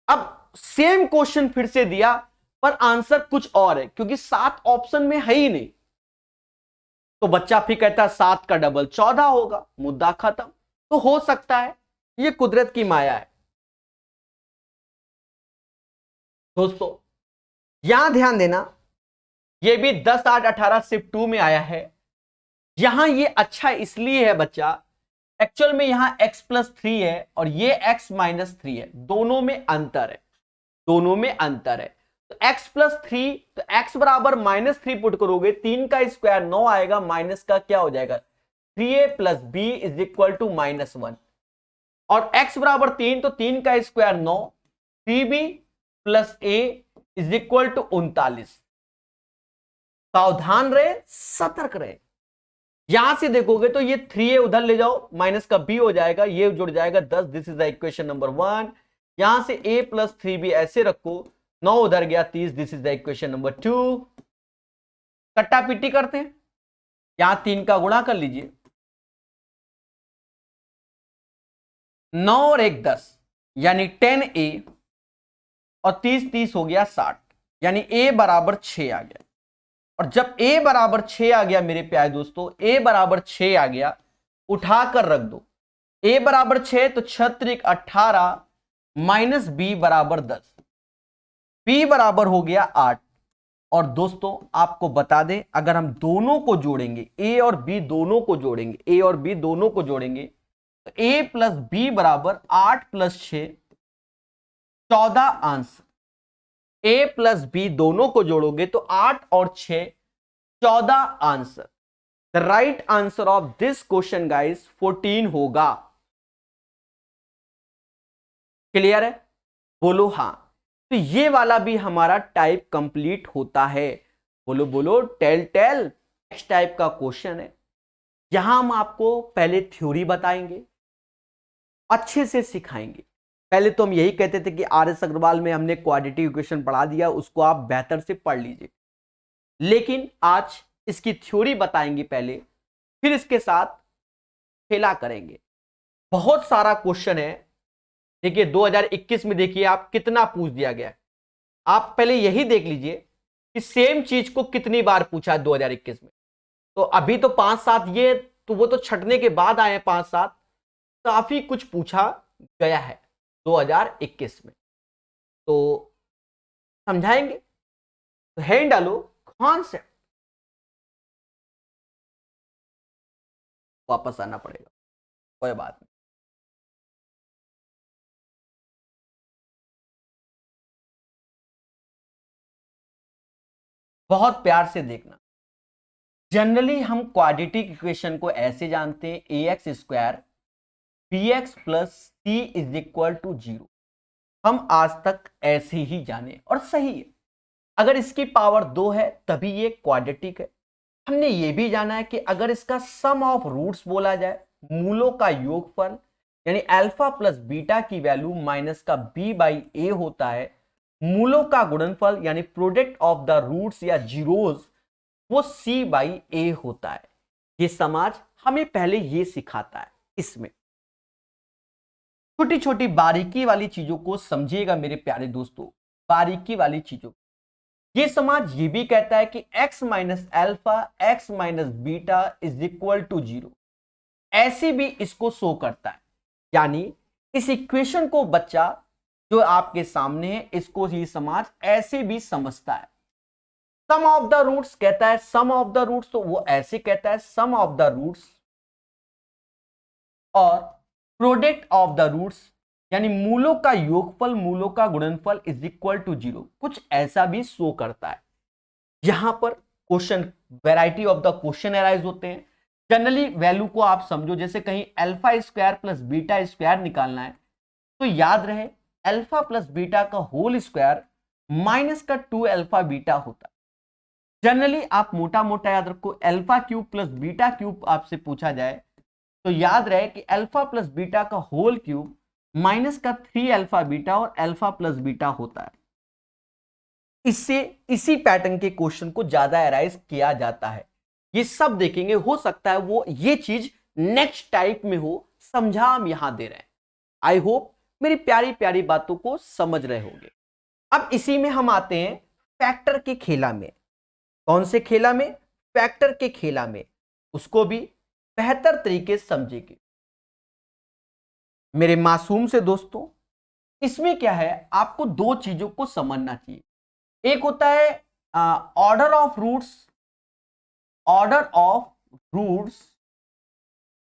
अब सेम क्वेश्चन फिर से दिया पर आंसर कुछ और है, क्योंकि 7 ऑप्शन में है ही नहीं। तो बच्चा फिर कहता है 7 का डबल 14 होगा, मुद्दा खत्म। तो हो सकता है, ये कुदरत की माया है। दोस्तों यहां ध्यान देना, ये भी 10, 8, 18 शिफ्ट 2 में आया है। यहां ये अच्छा इसलिए है बच्चा, एक्चुअल में यहां x प्लस 3 है और ये x माइनस 3 है, दोनों में अंतर है, दोनों में अंतर है। तो x प्लस 3, तो x बराबर माइनस 3 पुट करोगे, 3 का स्क्वायर 9 आएगा, माइनस का क्या हो जाएगा 3a plus b is equal to -1। और x बराबर 3, तो 3 का square 9, 3b plus a is equal to 39। सावधान रहे, सतर्क रहे। यहां से देखोगे तो ये 3a उधर ले जाओ, माइनस का b हो जाएगा, ये जुड़ जाएगा 10। This is the equation number 1। यहां से a प्लस 3b ऐसे रखो, 9 उधर गया 30। This is the equation number 2। कट्टा पिट्टी करते हैं, यहां 3 का गुणा कर लीजिए, 9 और 1 10, यानी 10a और 30 30 हो गया 60, यानी a बराबर 6 आ गया। और जब a बराबर 6 आ गया मेरे प्यारे दोस्तों, a बराबर 6 आ गया, उठाकर रख दो। a बराबर 6, तो 6 18 माइनस b बराबर 10, b बराबर हो गया 8। और दोस्तों आपको बता दें, अगर हम दोनों को जोड़ेंगे, a और b दोनों को जोड़ेंगे, a और b दोनों को जोड़ेंगे, तो a प्लस b बराबर 8 plus 6 14 answer. a plus b दोनों को जोड़ोगे तो 8 और 6 14 answer. The right answer of this question guys 14 होगा। क्लियर है? बोलो हाँ। तो ये वाला भी हमारा टाइप कंप्लीट होता है। बोलो बोलो, टेल टेल। नेक्स्ट टाइप का क्वेश्चन है, यहां हम आपको पहले थ्योरी बताएंगे, अच्छे से सिखाएंगे। पहले तो हम यही कहते थे कि आर.एस. अग्रवाल में हमने क्वाड्रेटिक इक्वेशन पढ़ा दिया, उसको आप बेहतर से पढ़ लीजिए। लेकिन आज इसकी थ्योरी बताएंगे पहले, फिर इसके साथ खेला करेंगे। बहुत सारा क्वेश्चन है। देखिए 2021 में देखिए आप कितना पूछ दिया गया। आप पहले यही देख लीजिए कि सेम चीज को कितनी बार पूछा है 2021 में। तो अभी तो 5-7 ये तो वो तो छटने के बाद आए 5-7, काफी कुछ पूछा गया है 2021 में। तो समझाएंगे, तो हैंड डालो कॉन्सेप्ट, वापस आना पड़ेगा, कोई बात नहीं। बहुत प्यार से देखना। जनरली हम क्वाड्रेटिक इक्वेशन को ऐसे जानते हैं, a x square b x plus c is equal to 0। हम आज तक ऐसे ही जाने और सही है। अगर इसकी पावर 2 है तभी ये क्वाड्रेटिक है। हमने ये भी जाना है कि अगर इसका सम ऑफ रूट्स बोला जाए, मूलों का योगफल, यानी अल्फा प्लस बीटा की वैल्यू माइनस का बी बाई ए होता है, मूलों का गुणनफल यानी प्रोडक्ट ऑफ द रूट्स या जीरोज वो सी बाई ए होता है। ये समाज हमें पहले ये सिखाता है। इसमें छोटी छोटी बारीकी वाली चीजों को समझिएगा मेरे प्यारे दोस्तों, बारीकी वाली चीजों। ये समाज ये भी कहता है कि x minus alpha x minus beta is equal to 0, ऐसे भी इसको शो करता है। यानी इस इक्वेशन को बच्चा जो आपके सामने है, इसको ही समाज ऐसे भी समझता है। सम ऑफ द रूट्स कहता है, सम ऑफ द रूट्स, तो वो ऐसे कहता है सम ऑफ द रूट्स और प्रोडक्ट ऑफ द रूट्स यानी मूलों का योगफल, मूलों का गुणनफल इज इक्वल टू 0, कुछ ऐसा भी शो करता है। यहां पर question, variety of the question arise होते हैं। जनरली वैल्यू को आप समझो, जैसे कहीं alpha square plus beta square निकालना है तो याद रहे अल्फा प्लस बीटा का होल स्क्वायर माइनस का 2 अल्फा बीटा होता है। जनरली आप मोटा मोटा याद रखो, alpha cube plus beta cube आपसे पूछा जाए तो याद रहे कि अल्फा प्लस बीटा का होल क्यूब माइनस का 3 अल्फा बीटा और अल्फा प्लस बीटा होता है। इससे इसी पैटर्न के क्वेश्चन को ज्यादा एराइज किया जाता है। ये सब देखेंगे, हो सकता है वो ये चीज नेक्स्ट टाइप में हो, समझा हम यहां दे रहे हैं। आई होप मेरी प्यारी प्यारी बातों को समझ रहे होंगे। अब इसी में हम आते हैं फैक्टर के खेला में। कौन से खेला में? फैक्टर के खेला में। उसको भी बेहतर तरीके से समझेंगे मेरे मासूम से दोस्तों। इसमें क्या है, आपको दो चीजों को समझना चाहिए। एक होता है order of roots, order of roots,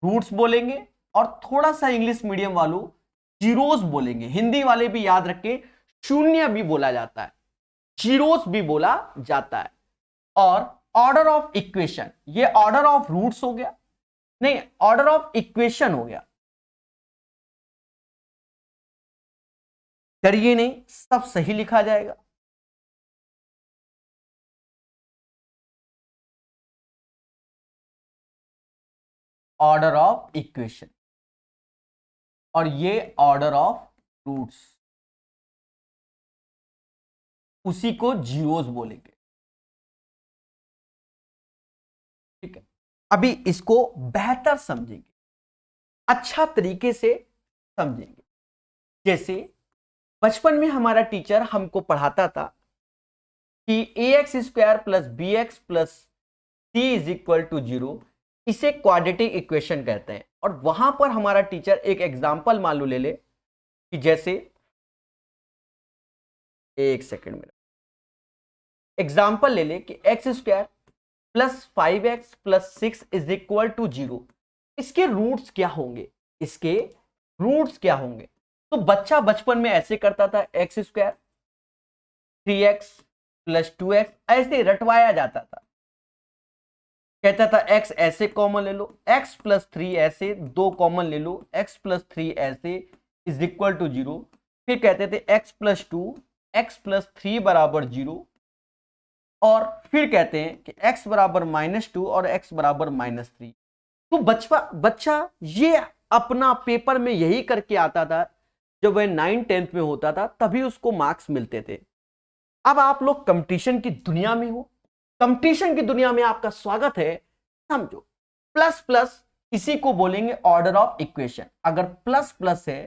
roots बोलेंगे, और थोड़ा सा इंग्लिश मीडियम वालों जीरोस बोलेंगे। हिंदी वाले भी याद रखें, शून्य भी बोला जाता है, जीरोस भी बोला जाता है। और ऑर्डर ऑफ इक्वेशन, ये ऑर्डर ऑफ रूट्स हो गया, नहीं ऑर्डर ऑफ इक्वेशन हो गया। करिए नहीं, सब सही लिखा जाएगा। ऑर्डर ऑफ इक्वेशन और ये ऑर्डर ऑफ रूट्स, उसी को जीरोस बोलेंगे। ठीक है, अभी इसको बेहतर समझेंगे, अच्छा तरीके से समझेंगे। जैसे बचपन में हमारा टीचर हमको पढ़ाता था कि ax square plus b x plus c is equal to 0, इसे क्वाड्रेटिक इक्वेशन कहते हैं। और वहां पर हमारा टीचर एक एग्जांपल मान लो ले ले कि जैसे, एक सेकंड में एग्जांपल ले ले कि x square plus 5x plus 6 is equal to 0। इसके रूट्स क्या होंगे? इसके रूट्स क्या होंगे? तो बच्चा बचपन में ऐसे करता था, x square 3x plus 2x ऐसे रटवाया जाता था। कहता था x ऐसे कॉमन ले लो, x प्लस 3 ऐसे 2 कॉमन ले लो, x प्लस 3 ऐसे इज इक्वल टू 0। फिर कहते थे x प्लस 2, x प्लस 3 बराबर 0, और फिर कहते हैं कि x बराबर -2 और x बराबर -3। तो बच्चा ये अपना पेपर में यही करके आता था। जब वह 9th-10th में होता था तभी उसको मार्क्स मिलते थे। अब आप लोग कंपटीशन की दुनिया में हो, कंपटीशन की दुनिया में आपका स्वागत है। समझो, प्लस प्लस इसी को बोलेंगे ऑर्डर ऑफ इक्वेशन। अगर प्लस प्लस है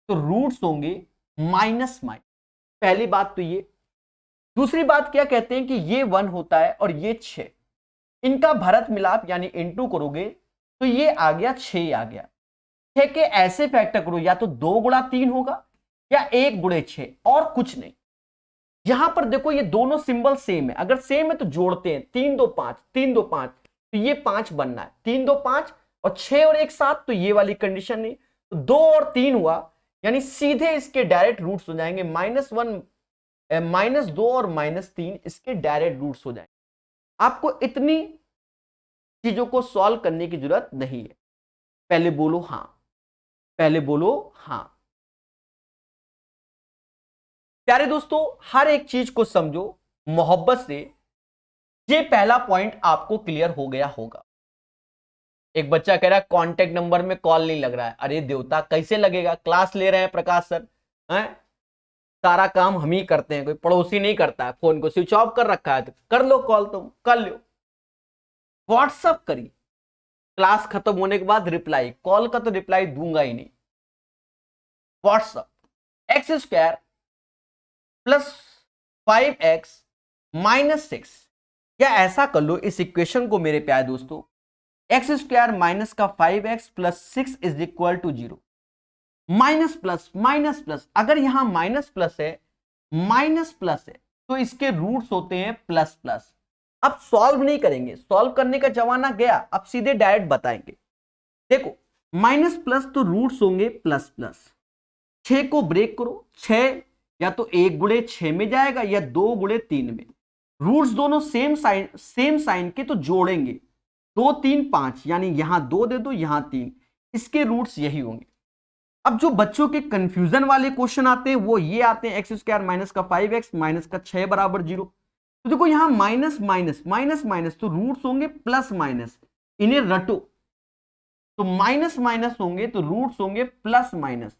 तो रूट्स होंगे माइनस माइनस। पहली बात तो ये। दूसरी बात क्या कहते हैं कि ये 1 होता है और ये 6, इनका भरत मिलाप यानी इनटू करोगे तो ये आ गया 6 आ गया। 6 के ऐसे फैक्टर करो, या तो 2 गुणा 3 होगा या 1 गुणे 6, और कुछ नहीं। यहां पर देखो ये दोनों सिंबल सेम है, अगर सेम है तो जोड़ते हैं, 3 2 5, 3 2 5, तो ये 5 बनना है, 3 2 5 और 6 और 1 7, तो ये वाली कंडीशन नहीं। तो 2 और 3 हुआ, यानी सीधे इसके डायरेक्ट रूट्स हो जाएंगे। -1 -2 और -3 इसके डायरेक्ट रूट्स हो जाएंगे। आपको इतनी चीजों को सॉल्व करने की जरूरत नहीं है। पहले बोलो हां, पहले बोलो हां। प्यारे दोस्तों, हर एक चीज को समझो मोहब्बत से। ये पहला पॉइंट आपको क्लियर हो गया होगा। एक बच्चा कह रहा है कांटेक्ट नंबर में कॉल नहीं लग रहा है। अरे देवता, कैसे लगेगा? क्लास ले रहे हैं प्रकाश सर, हैं? सारा काम हम ही करते हैं, कोई पड़ोसी नहीं करता है। फोन को स्विच ऑफ कर रखा है तो कर लो कॉल, तुम कर लो, व्हाट्सअप करिए। क्लास खत्म होने के बाद रिप्लाई, कॉल का तो रिप्लाई दूंगा ही नहीं। WhatsApp, x square plus 5x minus 6, या ऐसा कर लो इस इक्वेशन को मेरे प्यारे दोस्तों, एक्स स्क्वायर माइनस का 5x plus 6 is equal to 0। Minus plus, अगर यहां माइनस प्लस है तो इसके रूट्स होते हैं प्लस प्लस। अब सॉल्व नहीं करेंगे, सॉल्व करने का जमाना गया, अब सीधे डायरेक्ट बताएंगे। देखो माइनस प्लस तो रूट्स होंगे प्लस प्लस। 6 को ब्रेक करो, 6 या तो 1 गुणे 6 में जाएगा या 2 गुणे 3 में। रूट्स दोनों सेम साइन के तो जोड़ेंगे, 2 3 5, यानी यहां 2 दे दो, यहां 3, इसके रूट्स यही होंगे। अब जो बच्चों के कंफ्यूजन वाले क्वेश्चन आते हैं वो ये आते हैं, एक्स स्क्वायर माइनस का 5x माइनस का 6 बराबर 0। तो देखो यहां माइनस माइनस माइनस माइनस, तो रूट्स होंगे प्लस माइनस, इन्हें रटो। तो माइनस माइनस होंगे तो रूट्स होंगे प्लस माइनस,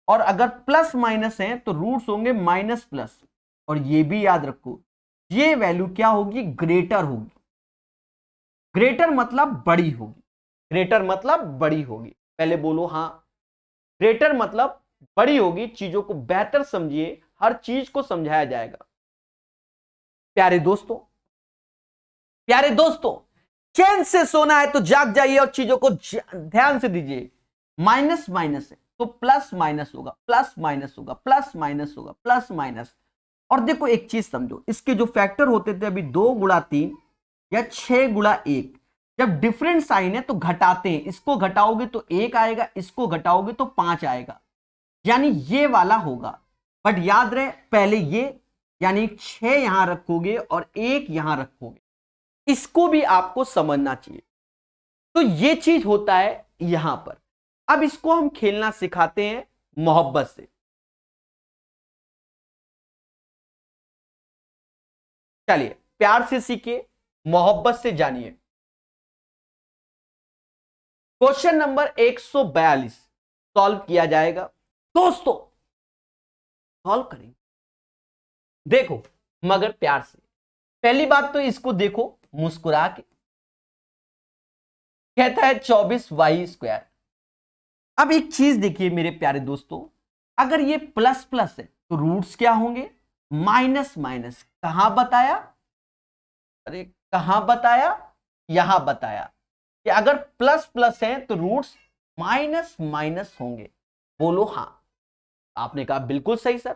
और अगर प्लस माइनस है तो रूट्स होंगे माइनस प्लस। और ये भी याद रखो, ये वैल्यू क्या होगी, ग्रेटर होगी। ग्रेटर मतलब बड़ी होगी, ग्रेटर मतलब बड़ी होगी। पहले बोलो हाँ, ग्रेटर मतलब बड़ी होगी, चीजों को बेहतर समझिए, हर चीज को समझाया जाएगा। प्यारे दोस्तों, प्यारे दोस्तों, चैन से सोना है तो जाग जाइए और चीजों को ध्यान से दीजिए। माइनस माइनस है तो प्लस माइनस होगा, प्लस माइनस होगा, प्लस माइनस होगा, प्लस माइनस। और देखो एक चीज समझो, इसके जो फैक्टर होते थे अभी 2 गुणा 3 या 6 गुणा 1, जब डिफरेंट साइन है तो घटाते हैं, इसको घटाओगे तो 1 आएगा, इसको घटाओगे तो 5 आएगा, यानी ये वाला होगा। बट याद रहे पहले ये, यानी 6 यहां रखोगे और 1 यहां रखोगे, इसको भी आपको समझना चाहिए। तो ये चीज होता है यहां पर। अब इसको हम खेलना सिखाते हैं मोहब्बत से। चलिए प्यार से सीखिए, मोहब्बत से जानिए। क्वेश्चन नंबर 142 सॉल्व किया जाएगा दोस्तों, सॉल्व करेंगे, देखो मगर प्यार से। पहली बात तो इसको देखो मुस्कुरा के, कहता है 24y²। अब एक चीज देखिए मेरे प्यारे दोस्तों, अगर ये प्लस प्लस है तो रूट्स क्या होंगे, माइनस माइनस। कहां बताया, अरे कहां बताया, यहां बताया कि अगर प्लस प्लस है तो रूट्स माइनस माइनस होंगे। बोलो हां। आपने कहा बिल्कुल सही सर।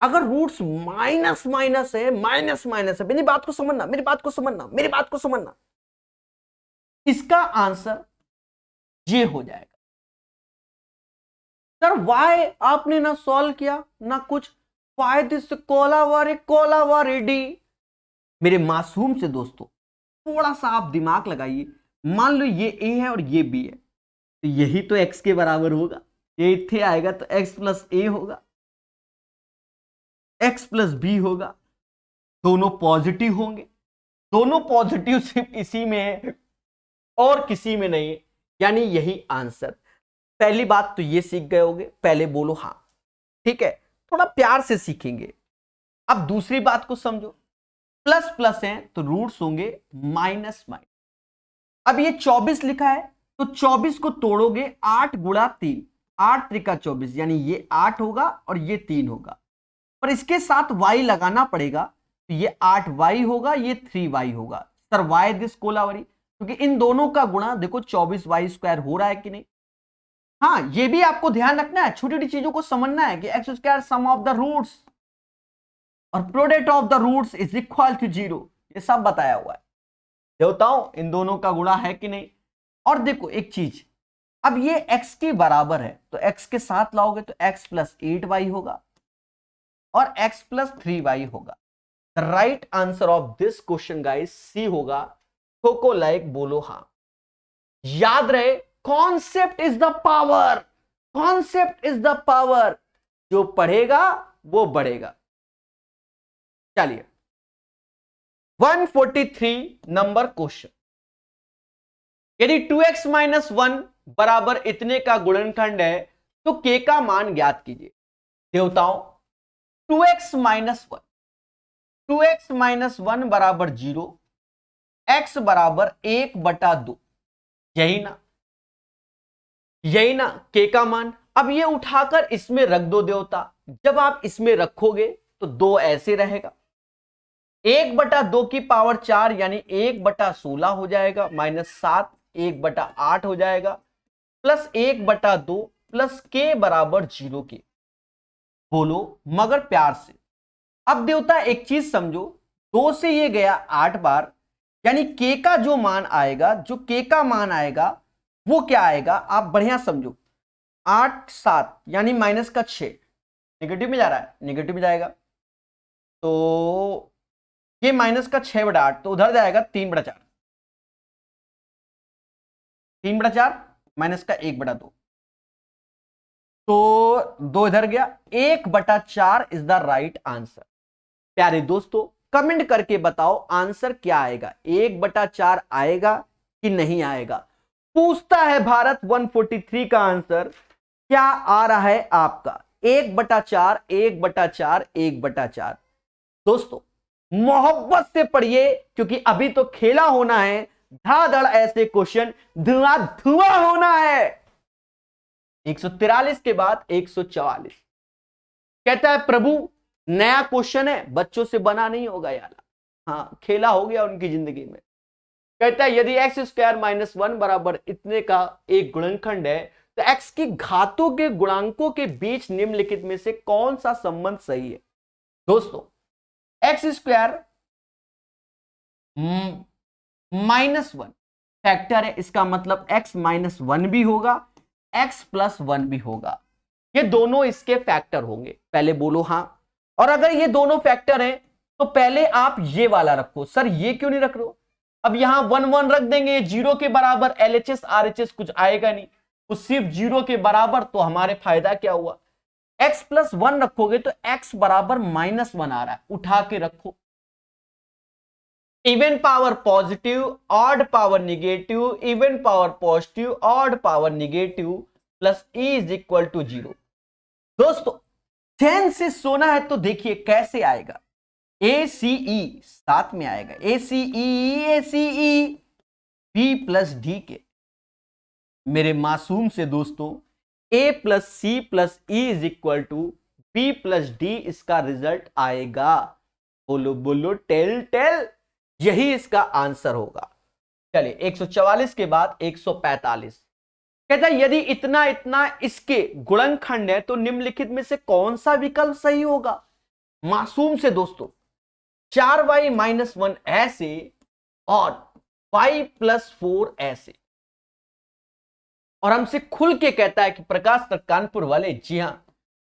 अगर रूट्स माइनस माइनस है, माइनस माइनस है, मेरी बात को समझना, मेरी बात को समझना, मेरी बात को समझना, इसका आंसर ये हो जाएगा। सर वाई आपने ना सॉल्व किया ना कुछ, वाई दिस कोलावा रेडी। मेरे मासूम से दोस्तों, थोड़ा सा आप दिमाग लगाइए। मान लो ये ए है और ये बी है, तो यही तो एक्स के बराबर होगा। ये इथे आएगा तो एक्स प्लस ए होगा, एक्स प्लस बी होगा, दोनों पॉजिटिव होंगे। दोनों पॉजिटिव सिर्फ इसी में है और किसी में नहीं है, यानी यही आंसर। पहली बात तो ये सीख गए होगे, पहले बोलो हाँ, ठीक है, थोड़ा प्यार से सीखेंगे। अब दूसरी बात को समझो, प्लस प्लस है तो रूट्स होंगे माइनस माइनस। अब ये 24 लिखा है तो 24 को तोड़ोगे 8 गुणा 3, 8 त्रिका 24, यानी ये 8 होगा और ये 3 होगा, पर इसके साथ y लगाना पड़ेगा, तो ये 8y होगा, ये 3y होगा। सर वाई दिस कोलावरी, क्योंकि इन दोनों का गुणा देखो 24y² हो रहा है कि नहीं। हाँ ये भी आपको ध्यान रखना है, छोटी छोटी चीजों को समझना है कि x² sum of the roots और product of the roots is equal to 0, ये सब बताया हुआ है। देवताओं इन दोनों का गुणा है कि नहीं। और देखो एक चीज, अब ये x के बराबर है तो x के साथ लाओगे तो x प्लस 8y होगा और x प्लस 3y होगा। Right answer of this question guys C होगा। कोको लाइक बोलो हाँ। याद रहे, concept is the power, concept is the power, जो पढ़ेगा वो बढ़ेगा। चलिए 143 नंबर क्वेश्चन, यदि 2x माइनस 1 बराबर इतने का गुणनखंड है तो k का मान ज्ञात कीजिए। देवताओं 2x माइनस 1, 2x माइनस 1 बराबर 0, x बराबर 1/2, यही ना, यही ना k का मान। अब ये उठाकर इसमें रख दो देवता, जब आप इसमें रखोगे तो 2 ऐसे रहेगा, 1/2 की पावर 4 यानी 1/16 हो जाएगा, -7 1/8 हो जाएगा, प्लस 1/2 प्लस k बराबर 0 के। बोलो मगर प्यार से। अब देवता एक चीज समझो, 2 से ये गया 8 बार, यानी k का जो मान आएगा, जो k का मान आएगा वो क्या आएगा, आप बढ़िया समझो। 8 7 यानी माइनस का 6, निगेटिव में जा रहा है, निगेटिव में जाएगा, तो ये माइनस का 6/8 तो उधर जाएगा 3/4, 3/4 माइनस का 1/2, तो 2 इधर गया, 1/4 इज द राइट आंसर। प्यारे दोस्तों कमेंट करके बताओ आंसर क्या आएगा, 1/4 आएगा कि नहीं आएगा। पूछता है भारत 143 का आंसर क्या आ रहा है आपका, 1/4 1/4 1/4। दोस्तों मोहब्बत से पढ़िए क्योंकि अभी तो खेला होना है, धाधड़ ऐसे क्वेश्चन धुआं धुआं होना है। 143 के बाद 144 कहता है प्रभु नया क्वेश्चन है, बच्चों से बना नहीं होगा यार, हाँ खेला हो गया उनकी जिंदगी में। कहता है यदि x² - 1 बराबर इतने का एक गुणनखंड है तो x की घातों के गुणांकों के बीच निम्नलिखित में से कौन सा संबंध सही है। दोस्तों x² -1 फैक्टर है, इसका मतलब x -1 भी होगा, x + 1 भी होगा, ये दोनों इसके फैक्टर होंगे। पहले बोलो हाँ। और अगर ये दोनों फैक्टर हैं तो पहले आप ये वाला रखो। सर ये क्यों नहीं रख रहे हो, अब यहां 1 1 रख देंगे, 0 के बराबर LHS RHS कुछ आएगा नहीं, वो सिर्फ 0 के बराबर, तो हमारे फायदा क्या हुआ। x + 1 रखोगे तो x बराबर -1 आ रहा है, उठा के रखो। Even power positive, odd power negative, even power positive, odd power negative plus E = 0। दोस्तों चैन से सोना है तो देखिए कैसे आएगा, ACE साथ में आएगा, ACE B + D के। मेरे मासूम से दोस्तों A + C + E = B + D इसका रिजल्ट आएगा। बोलो बोलो टेल टेल, यही इसका आंसर होगा। चलिए 144 के बाद 145 कहता है यदि इतना इतना इसके गुणनखंड है तो निम्नलिखित में से कौन सा विकल्प सही होगा। मासूम से दोस्तों 4y - 1 ऐसे और y + 4 ऐसे, और हमसे खुल के कहता है कि प्रकाश तक कानपुर वाले, जी हां,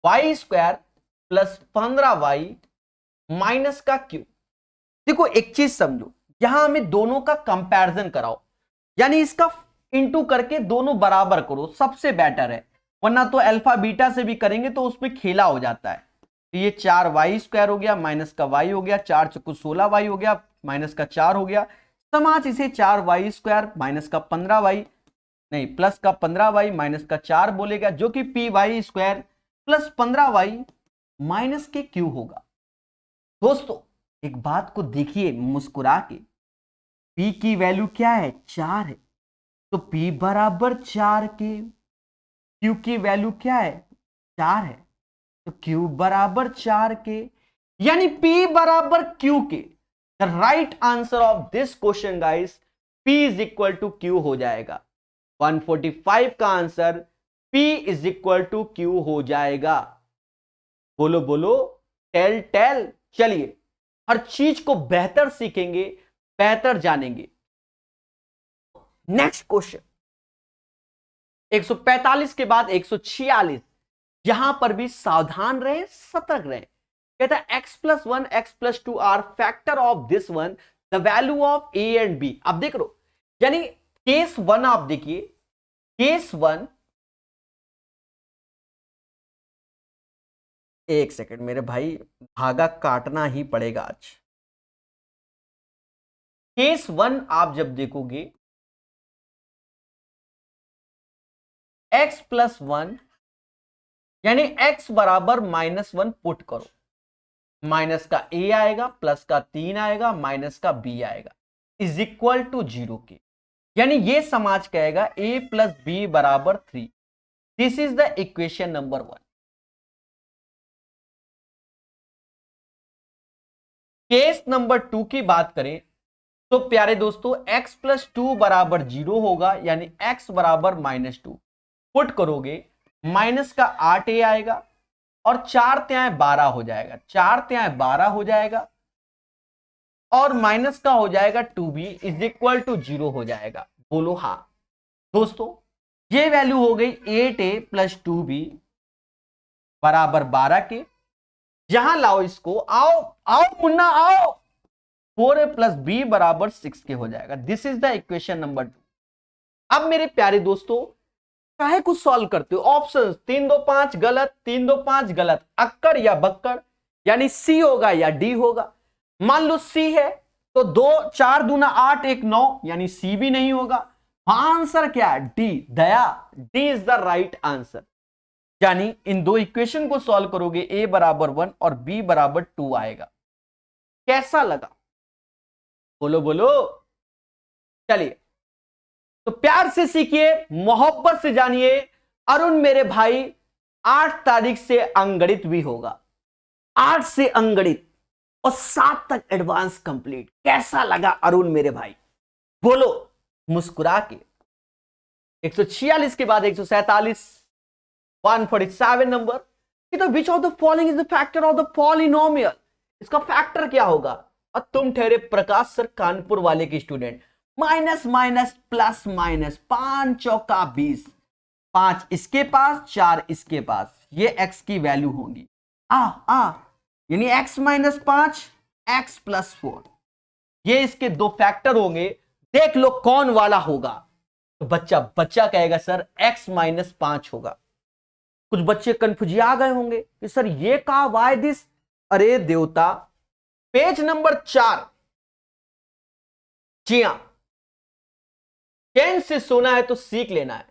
y² + 15y माइनस का क्यू। देखो एक चीज समझो, यहां हमें दोनों का कंपैरिजन कराओ, यानी इसका इंटू करके दोनों बराबर करो, सबसे बेटर है, वरना तो अल्फा बीटा से भी करेंगे तो उसमें खेला हो जाता है। तो ये 4y² हो गया, माइनस का y हो गया, 4 × 16y हो गया, माइनस का 4 हो गया, समाज इसे 4y² माइनस का 15y, नहीं प्लस का 15y माइनस का 4 बोलेगा, जो कि py² + 15y माइनस के क्यू होगा। दोस्तों एक बात को देखिए मुस्कुरा के, p की वैल्यू क्या है, 4 है, तो p बराबर 4 के, q की वैल्यू क्या है, 4 है, तो q बराबर 4 के, यानी p बराबर q के। The right answer of this question guys p = q हो जाएगा। 145 का आंसर p = q हो जाएगा। बोलो बोलो टेल टेल। चलिए हर चीज को बेहतर सीखेंगे, बेहतर जानेंगे। नेक्स्ट क्वेश्चन 145 के बाद 146, यहां पर भी सावधान रहे, सतर्क रहे। कहता है x + 1 x + 2 are factor of this one, the value of a and b। अब देख लो, यानी केस 1 आप देखिए, केस 1, एक सेकंड मेरे भाई, धागा काटना ही पड़ेगा आज। केस 1 आप जब देखोगे, x + 1 यानी x बराबर -1 पुट करो, माइनस का a आएगा, प्लस का 3 आएगा, माइनस का b आएगा, = 0 के, यानी ये समाज कहेगा a + b = 3। This is the equation number 1। Case number 2 की बात करें तो प्यारे दोस्तों x + 2 = 0 होगा, यानी x बराबर -2 पुट करोगे, माइनस का 8a आएगा और 4 × 12 हो जाएगा, 4 × 12 हो जाएगा, और माइनस का हो जाएगा 2b = 0 हो जाएगा। बोलो हाँ। दोस्तों ये वैल्यू हो गई 8a + 2b = 12 के। यहां लाओ इसको, आओ आओ मुन्ना आओ, 4a + b = 6 के हो जाएगा। This is the equation number 2। अब मेरे प्यारे दोस्तों, काहे कुछ सॉल्व करते हो? ऑप्शंस 3 2 5 गलत, 3 2 5 गलत, अक्कड़ या बक्कड़, यानी सी होगा या डी होगा। मान लो सी है तो 2 4 दूना 8 1 9, यानी सी भी नहीं होगा। आंसर क्या है? D, Daya. D is the right answer. यानी इन दो इक्वेशन को सॉल्व करोगे, ए बराबर 1 और बी बराबर 2 आएगा। कैसा लगा? बोलो बोलो। चलिए, तो प्यार से सीखिए, मोहब्बत से जानिए। अरुण मेरे भाई 8 तारीख से अंगणित भी होगा, 8 से अंगणित और 7 तक एडवांस कंप्लीट। कैसा लगा अरुण मेरे भाई? बोलो मुस्कुरा के। 146 के बाद 147, 147 नंबर। तो which of the following is the factor of the polynomial? इसका फैक्टर क्या होगा? और तुम ठहरे प्रकाश सर कानपुर वाले के student. Minus minus plus minus, 5 चौका 20, 5 इसके पास 4 इसके पास, ये x की वैल्यू होगी। यानी x माइनस 5 x प्लस 4, ये इसके दो फैक्टर होंगे। देख लो कौन वाला होगा। तो बच्चा कहेगा सर x माइनस 5 होगा। कुछ बच्चे कंफ्यूजिया गए होंगे कि सर ये कहा वाई दिस। अरे देवता, पेज नंबर 4, जी हां, चैन से सोना है तो सीख लेना है,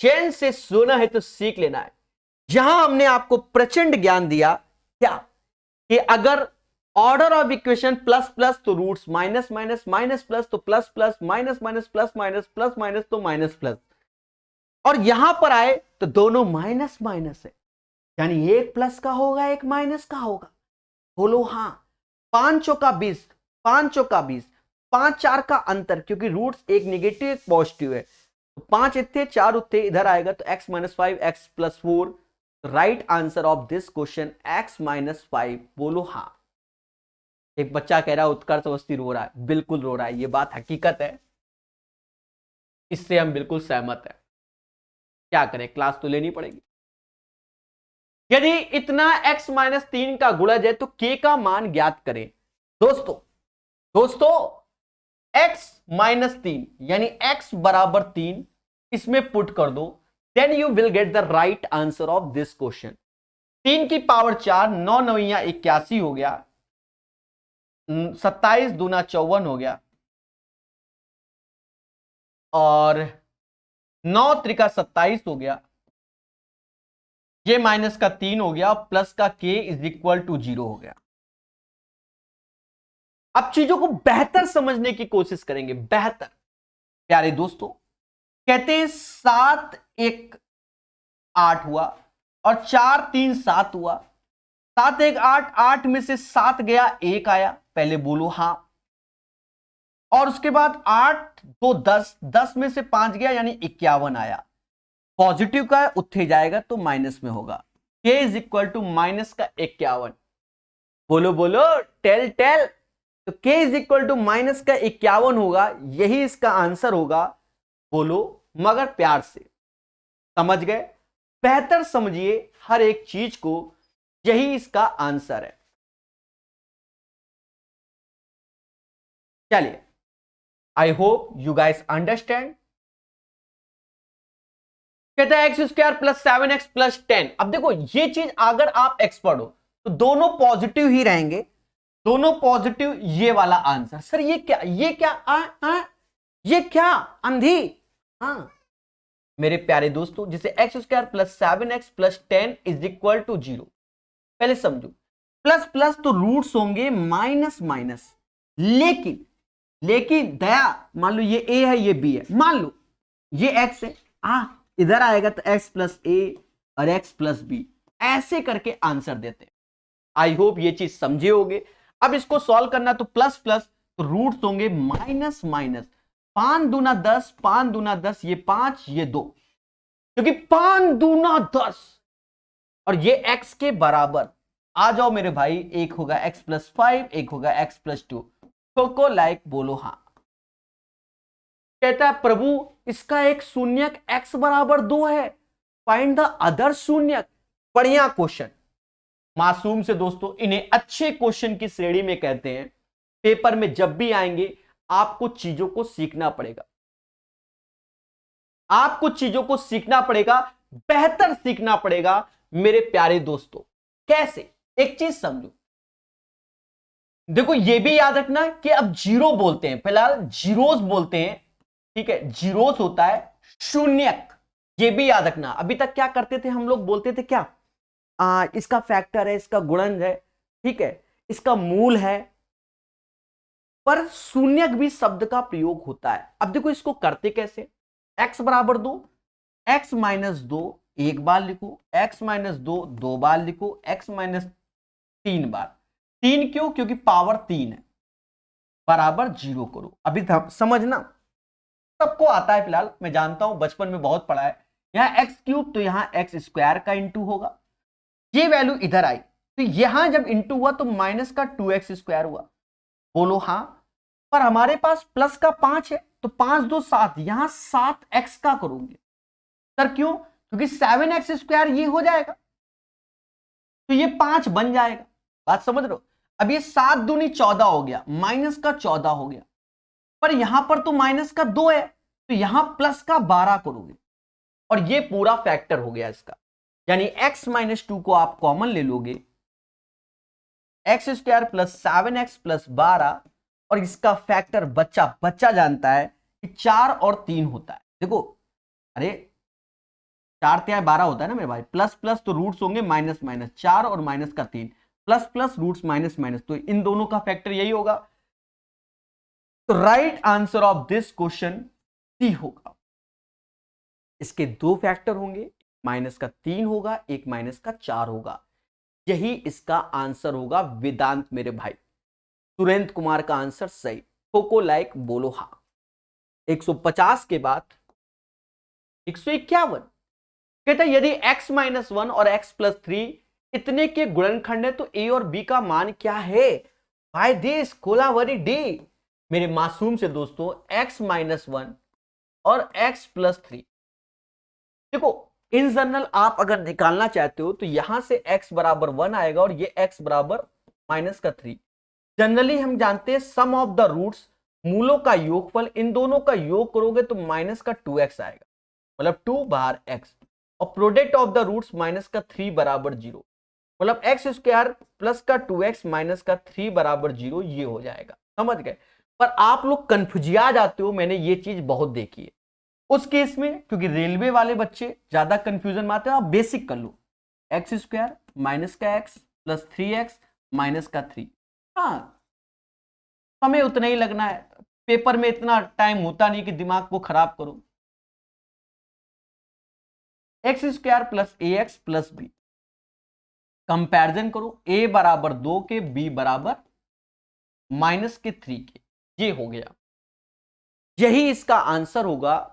चैन से सोना है तो सीख लेना है। जहां हमने आपको प्रचंड ज्ञान दिया क्या कि अगर order of equation plus plus तो roots, minus minus minus plus तो plus plus, minus minus plus minus, plus minus तो माइनस प्लस, और यहां पर आए तो दोनों माइनस माइनस है, यानी एक प्लस का होगा एक माइनस का होगा। बोलो हां। 5 चौका 20, 5 चौका 20, 5 4 का अंतर, क्योंकि रूट्स एक नेगेटिव एक पॉजिटिव है, तो 5 इतने 4 उतने इधर आएगा, तो x minus 5 x plus 4। Right answer of this question x minus 5। बोलो हाँ। एक बच्चा कह रहा है उत्कर्ष अवस्थी रो रहा है। बिल्कुल रो रहा है, ये बात हकीकत है, इससे हम बिल्कुल सहमत हैं। क्या करें, क्लास तो लेनी पड़ेगी। यदि इतना x माइनस 3 का गुणज है तो k का मान ज्ञात करें। दोस्तों x माइनस 3 यानी x बराबर 3 इसमें पुट कर दो, then you will get the right answer of this question. 3 की पावर 4, 9 9 81 हो गया, 27 दूना 54 हो गया, और 9 त्रिका 27 हो गया, ये माइनस का 3 हो गया, प्लस का k इज इक्वल टू 0 हो गया। अब चीजों को बेहतर समझने की कोशिश करेंगे, बेहतर। प्यारे दोस्तों, कहते हैं 7 1 8 हुआ और 4 3 7 हुआ। 7 1 8, 8 में से 7 गया, 1 आया। पहले बोलो हां। और उसके बाद 8 2 10, 10 में से 5 गया यानी 51 आया। पॉजिटिव का उत्थे जाएगा तो माइनस में होगा। k is equal to minus का 51। बोलो बोलो, टेल टेल। तो k is equal to minus का 51 होगा, यही इसका आंसर होगा। बोलो मगर प्यार से। समझ गए? बेहतर समझिए हर एक चीज को, यही इसका आंसर है। चलिए, I hope you guys understand. कहता है x square plus 7x plus 10। अब देखो ये चीज अगर आप एक्सपर्ट हो तो दोनों पॉजिटिव ही रहेंगे, दोनों पॉजिटिव। ये वाला आंसर सर ये क्या, ये क्या ये क्या अंधी। हाँ मेरे प्यारे दोस्तों, जिसे x square plus 7x plus 10 is equal to 0, पहले समझो। प्लस प्लस तो रूट्स होंगे माइनस माइनस, लेकिन दया, मान लो ये a है ये b है, मान लो ये x है, इधर आएगा तो x प्लस ए और x प्लस बी, ऐसे करके आंसर देते हैं। आई होप ये चीज समझे होगे। अब इसको सॉल्व करना तो प्लस प्लस तो रूट्स होंगे माइनस माइनस, 5 दूना 10, 5 दूना 10, ये 5 ये 2, क्योंकि 5 दूना 10 और ये x के बराबर। आ जाओ मेरे भाई, एक होगा x प्लस 5, एक होगा x प्लस 2। को लाइक बोलो हाँ। कहता है प्रभु इसका एक शून्यक x बराबर 2 है, फाइंड द अदर शून्यक। बढ़िया क्वेश्चन, मासूम से दोस्तों, इन्हें अच्छे क्वेश्चन की श्रेणी में कहते हैं। पेपर में जब भी आएंगे आपको चीजों को सीखना पड़ेगा। आप कुछ चीजों को सीखना पड़ेगा, बेहतर सीखना पड़ेगा मेरे प्यारे दोस्तों। कैसे? एक चीज समझो, देखो ये भी याद रखना कि अब जीरो बोलते हैं, फिलहाल जीरोस बोलते हैं, ठीक है, जीरोस होता है शून्यक, ये भी याद रखना। अभी तक क्या करते थे हम लोग, बोलते थे क्या, इसका फैक्टर है, इसका गुणन है, ठीक है, इसका मूल है, पर शून्यक भी शब्द का प्रयोग होता है। अब देखो इसको करते कैसे, x बराबर 2, x माइनस 2 एक बार लिखो, x माइनस 2 दो बार लिखो, x माइनस 3 बार। 3 क्यों? क्योंकि पावर 3 है, बराबर 0 करो। अभी समझना, सबको आता है, फिलहाल मैं जानता हूं बचपन में बहुत पढ़ा है। यहां एक्स क्यूब तो यहां एक्स स्क्वायर का इंटू होगा, ये वैल्यू इधर आई तो यहां जब इंटू हुआ तो माइनस का 2x स्क्वायर हुआ। बोलो हाँ, पर हमारे पास प्लस का 5 है तो 5 2 7, यहां 7x का करोगे सर, क्यों? क्योंकि 7x स्क्वायर ये हो जाएगा तो ये 5 बन जाएगा, बात समझ रहे हो। अब ये 7 दूनी 14 हो गया, माइनस का 14 हो गया, पर यहां पर तो माइनस का 2 है तो यहां प्लस का 12 करोगे और ये पूरा फैक्टर हो गया इसका, यानी x माइनस 2 को आप कॉमन ले लोगे, x square plus 7x plus 12, और इसका फैक्टर बच्चा बच्चा जानता है कि 4 और 3 होता है। देखो अरे 4 3 12 होता है ना मेरे भाई, प्लस प्लस तो रूट्स होंगे माइनस माइनस, 4 और माइनस का 3, plus plus roots minus minus, तो इन दोनों का फैक्टर यही होगा। तो right answer of this question C होगा। इसके दो फैक्टर होंगे, माइनस का 3 होगा, एक माइनस का 4 होगा, यही इसका आंसर होगा वेदांत मेरे भाई। सुरेंद्र कुमार का आंसर सही। कोको लाइक बोलो हाँ। 150 के बाद 151 कहता है यदि x माइनस 1 और x प्लस 3 इतने के गुणनखंड है तो a और b का मान क्या है? भाई दिस कोलावरी डी मेरे मासूम से दोस्तों, x माइनस 1 और x प्लस 3, देखो इन जनरल आप अगर निकालना चाहते हो तो यहां से x बराबर 1 आएगा और ये x बराबर माइनस का 3। जनरली हम जानते हैं सम ऑफ द रूट्स, मूलों का योगफल, इन दोनों का योग करोगे तो माइनस का 2x आएगा, मतलब 2 बार x, और product of the roots minus का 3 बराबर 0, मतलब एक्स स्क्वायर प्लस का 2x माइनस का 3 बराबर 0, ये हो जाएगा। समझ गए? पर आप लोग कंफ्यूजिया जाते हो, मैंने ये चीज बहुत देखी है उस केस में, क्योंकि रेलवे वाले बच्चे ज्यादा कंफ्यूजन में आते हैं। आप बेसिक कर लो, एक्स स्क्वायर माइनस का एक्स प्लस 3x माइनस का 3, हाँ समय उतना ही लगना है, पेपर में इतना टाइम होता नहीं कि दिमाग को खराब करो। एक्स स्क्वायर प्लस ए एक्स प्लस बी, कंपैरिजन करो, a बराबर 2 के, b बराबर माइनस के 3 के, ये हो गया, यही इसका आंसर होगा।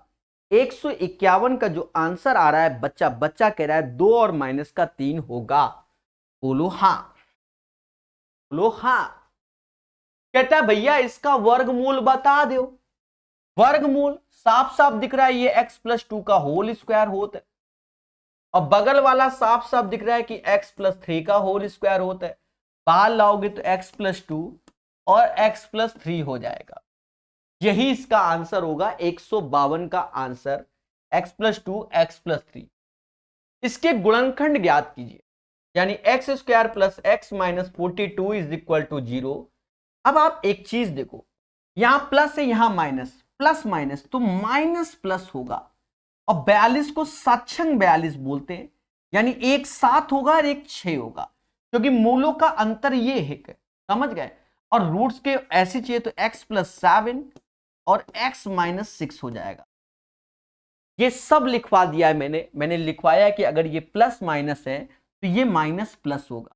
151 का जो आंसर आ रहा है, बच्चा बच्चा कह रहा है 2 और माइनस का 3 होगा। बोलो हाँ, बोलो हाँ। कहता है भैया इसका वर्गमूल बता दो। वर्गमूल साफ साफ दिख रहा है, ये x प्लस 2 का होल स्क्वायर होता है, और बगल वाला साफ साफ दिख रहा है कि x प्लस 3 का होल स्क्वायर होता है। बाहर लाओगे तो x प्लस 2 और x प्लस 3 हो जाएगा, यही इसका आंसर होगा। 152 का answer x plus 2 x plus 3। इसके गुणनखंड ज्ञात कीजिए, यानी x square plus x minus 42 is equal to 0। अब आप एक चीज देखो, यहां प्लस है यहां माइनस, प्लस माइनस तो माइनस प्लस होगा, और 42 को साक्षांग 42 बोलते हैं, यानी एक 7 होगा और एक 6 होगा, क्योंकि मूलों का अंतर ये है, समझ गए। और रूट्स के ऐसे चाहिए तो x प्लस 7 और x माइनस 6 हो जाएगा। ये सब लिखवा दिया है मैंने लिखवाया है कि अगर ये प्लस माइनस है तो ये माइनस प्लस होगा।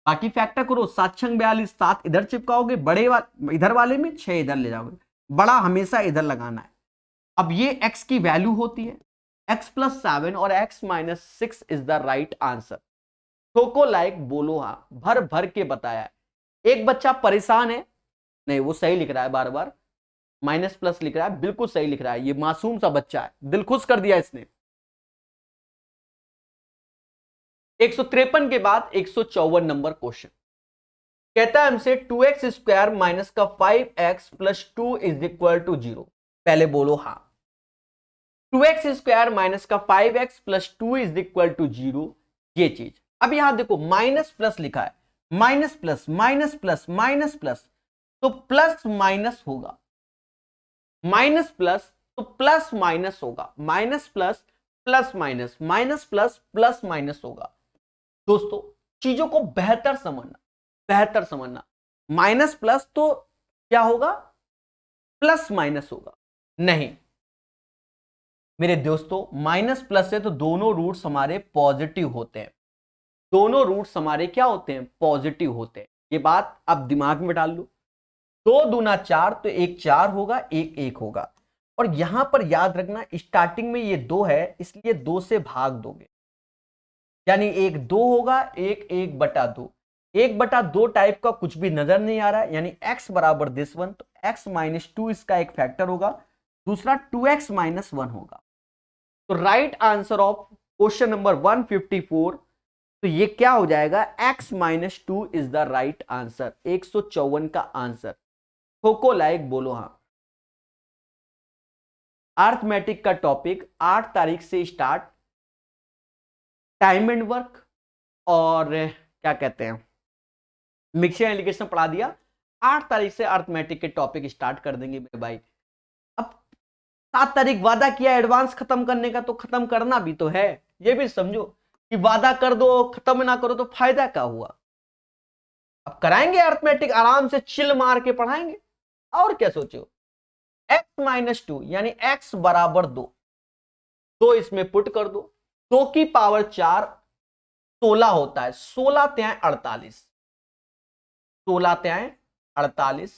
बाकी फैक्टर करो, 7×42 7 इधर चिपकाओगे, बड़े इधर वाले में 6 इधर ले जाओगे, बड़ा हमेशा इधर लगाना है। अब ये x की वैल्यू होती है, x प्लस 7 और x minus 6 is the right answer. कोको लाइक बोलो हाँ, भर भर के बताया है। एक बच्चा परेशान है, नहीं वो सही लिख रहा है, बार बार माइनस प्लस लिख रहा है, बिल्कुल सही लिख रहा है, ये मासूम सा बच्चा है, दिल खुश कर दिया इसने। 153 के बाद 154 नंबर क्वेश्चन कहता है हमसे 2x स्क्वायर माइनस का 5x plus 2 is equal to 0। पहले बोलो हाँ, 2x² माइनस का 5x plus 2 is equal to 0, ये चीज। अब यहां देखो माइनस प्लस लिखा है, minus plus minus plus minus plus, तो प्लस माइनस होगा, माइनस प्लस तो प्लस माइनस होगा, minus plus plus minus, minus plus plus minus होगा। दोस्तों चीजों को बेहतर समझना, बेहतर समझना, माइनस प्लस तो क्या होगा, प्लस माइनस होगा, नहीं मेरे दोस्तों, माइनस प्लस है तो दोनों रूट्स हमारे पॉजिटिव होते हैं, दोनों रूट्स हमारे क्या होते हैं, पॉजिटिव होते हैं। ये बात आप दिमाग में डाल लो, 2 दूना 4 तो एक 4 होगा, एक 1 होगा। और यहां पर याद रखना स्टार्टिंग में ये 2 है, इसलिए 2 से भाग दोगे, यानी एक 2 होगा, एक 1/2। 1/2 टाइप का कुछ भी नजर नहीं आ रहा है, यानी x बराबर दिस वन, तो x माइनस 2 इसका एक फैक्टर होगा, दूसरा 2x माइनस 1 होगा। तो right answer of question number 154, तो ये क्या हो जाएगा, x minus 2 is the right answer, 154 का आंसर। खोको लाइक बोलो हाँ। अर्थमेटिक का टॉपिक 8 तारीख से स्टार्ट, टाइम एंड वर्क और क्या कहते हैं मिक्सचर एलिगेशन पढ़ा दिया। 8 तारीख से अर्थमेटिक के टॉपिक स्टार्ट कर देंगे मेरे भाई। अब 7 तारीख वादा किया एडवांस खत्म करने का, तो खत्म करना भी तो है, ये भी समझो कि वादा कर दो खत्म ना करो तो फायदा क्या हुआ। अब कराएंगे अर्थमेटिक, आराम से चिल मार के पढ़ाएंगे, और क्या सोचो। x माइनस 2 यानी x बराबर 2, तो इसमें पुट कर दो, 2 की पावर 4 16 होता है, 16 त्यां 48, 16 त्यां 48,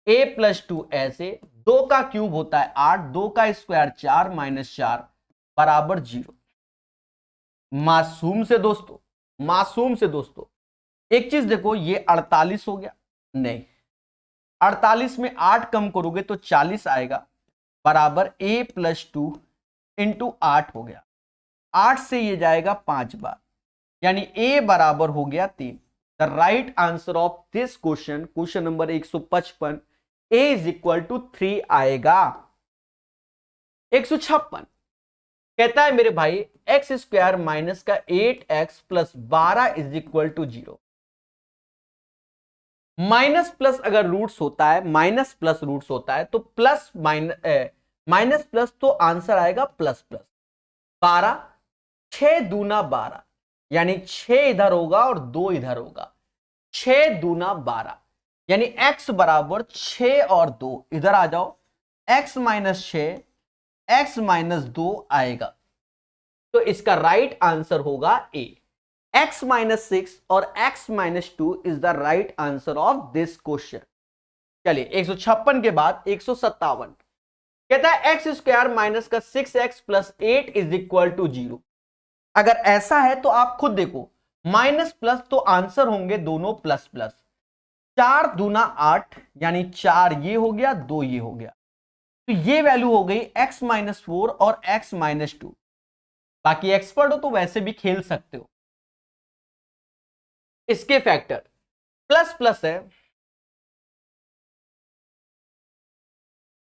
a प्लस 2 ऐसे, 2 का क्यूब होता है 8, 2 का स्क्वायर 4 माइनस 4 बराबर 0। मासूम से दोस्तों, मासूम से दोस्तों, एक चीज देखो, ये 48 हो गया, नहीं 48 में 8 कम करोगे तो 40 आएगा, बराबर a प्लस 2 इंटू 8 हो गया, 8 से ये जाएगा 5 बार, यानी a बराबर हो गया 3। The right answer of this question, question number 155, a is equal to 3 आएगा। 156 कहता है मेरे भाई x² माइनस का 8x plus 12 is equal to 0। Minus plus अगर रूट्स होता है, माइनस प्लस रूट्स होता है तो प्लस माइनस, माइनस प्लस तो आंसर आएगा प्लस प्लस। 12, 6 दूना 12, यानी 6 इधर होगा और 2 इधर होगा, 6 दूना 12, यानी x बराबर 6 और 2, इधर आ जाओ, x माइनस 6, x माइनस 2 आएगा, तो इसका राइट आंसर होगा ए। x माइनस 6 और x minus 2 is the right answer of this question. चलिए 156 के बाद 157 कहता है x² माइनस का 6x plus 8 is equal to 0। अगर ऐसा है तो आप खुद देखो, माइनस प्लस तो आंसर होंगे दोनों प्लस प्लस, 4 दूना 8 यानी 4 ये हो गया, 2 ये हो गया, तो ये वैल्यू हो गई x माइनस 4 और x माइनस 2। बाकी एक्सपर्ट हो तो वैसे भी खेल सकते हो। इसके फैक्टर प्लस प्लस है,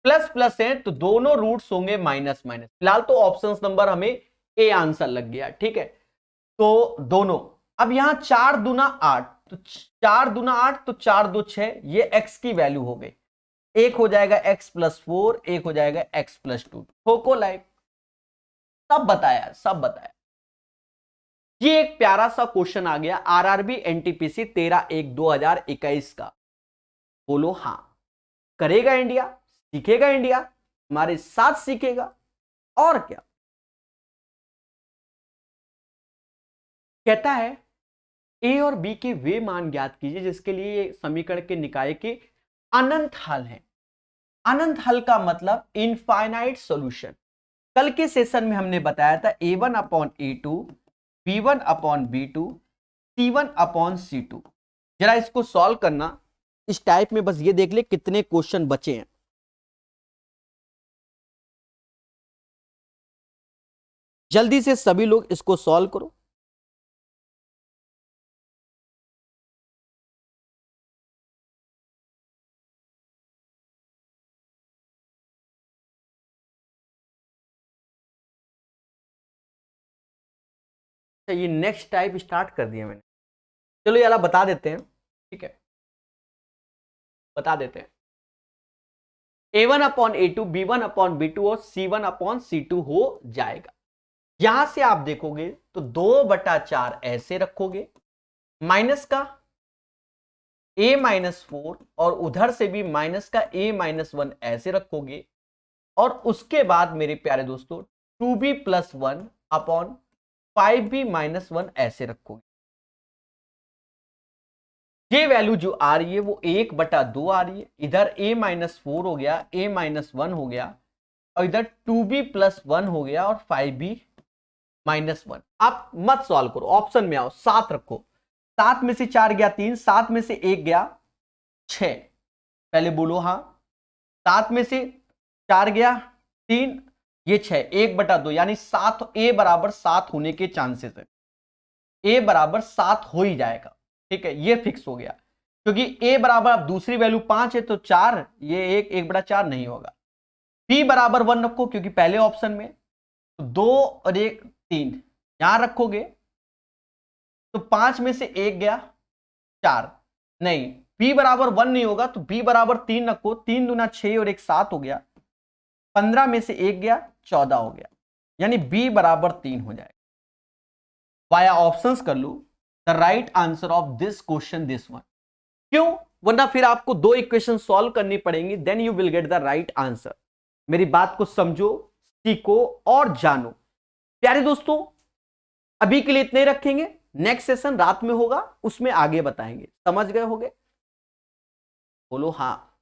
प्लस प्लस है तो दोनों रूट्स होंगे माइनस माइनस, फिलहाल तो ऑप्शंस नंबर हमें ए आंसर लग गया, ठीक है, तो दोनों। अब यहां 4 दूना 8, तो 4 दूना 8 तो 4 2 6, ये x की वैल्यू हो गई, एक हो जाएगा x प्लस 4, एक हो जाएगा x प्लस 2। खोको लाइक सब बताया, सब बताया। ये एक प्यारा सा क्वेश्चन आ गया आरआरबी एनटीपीसी 13/1/2021 का। बोलो हां, करेगा इंडिया, सीखेगा इंडिया, हमारे साथ सीखेगा, और क्या। कहता है ए और बी के वे मान ज्ञात कीजिए जिसके लिए समीकरण के निकाय के अनंत हल हैं। अनंत हल का मतलब इनफाइनाइट सॉल्यूशन। कल के सेशन में हमने बताया था a1/a2, b1/b2, c1/c2। जरा इसको सॉल्व करना इस टाइप में, बस ये देख ले कितने क्वेश्चन बचे हैं। जल्दी से सभी लोग इसको सॉल्व करो। ये नेक्स्ट टाइप स्टार्ट कर दिया मैंने। चलो यार बता देते हैं, ठीक है, बता देते हैं। A1/A2 B1/B2 और C1/C2 हो जाएगा। यहां से आप देखोगे तो 2/4 ऐसे रखोगे, माइनस का A-4 और उधर से भी माइनस का A-1 ऐसे रखोगे, और उसके बाद मेरे प्यारे दोस्तों 2B+1/5B-1 ऐसे रखोगे। ये वैल्यू जो आ रही है वो 1/2 आ रही है, इधर A-4 हो गया, A-1 हो गया, और इधर 2B+1 हो गया और 5B-1। आप मत सॉल्व करो, ऑप्शन में आओ, 7 रखो। 7 में से 4 गया 3, 7 में से 1 गया 6। पहले बोलो हाँ। 7 में से 4 गया 3, ये 6, 1/2 यानी 7, A बराबर 7 होने के चांसेस है। A बराबर 7 हो ही जाएगा, ठीक है, ये फिक्स हो गया, क्योंकि A बराबर अब दूसरी वैल्यू 5 है तो 4, ये 1/4 नहीं होगा। B बराबर 1 रखो, क्योंकि पहले ऑप्शन में तो 2 और 1 3 यहां रखोगे तो 5 में से 1 गया 4, नहीं, B बराबर 1 नहीं होगा तो B बराबर 3 रखो, 3 दूना 6 और 1 7 हो गया, 15 में से 1 गया 14 हो गया, यानी B बराबर 3 हो जाएगा। वाया ऑप्शंस कर लो the right answer of this question this one. क्यों? वरना फिर आपको 2 इक्वेशन सॉल्व करनी पड़ेंगी, then you will get the right answer. मेरी बात को समझो, सीखो और जानो। प्यारे दोस्तों, अभी के लिए इतने ही रखेंगे, नेक्स्ट सेशन रात में होगा, उसमें आगे बताएंगे। समझ गए होगे? बोलो हाँ।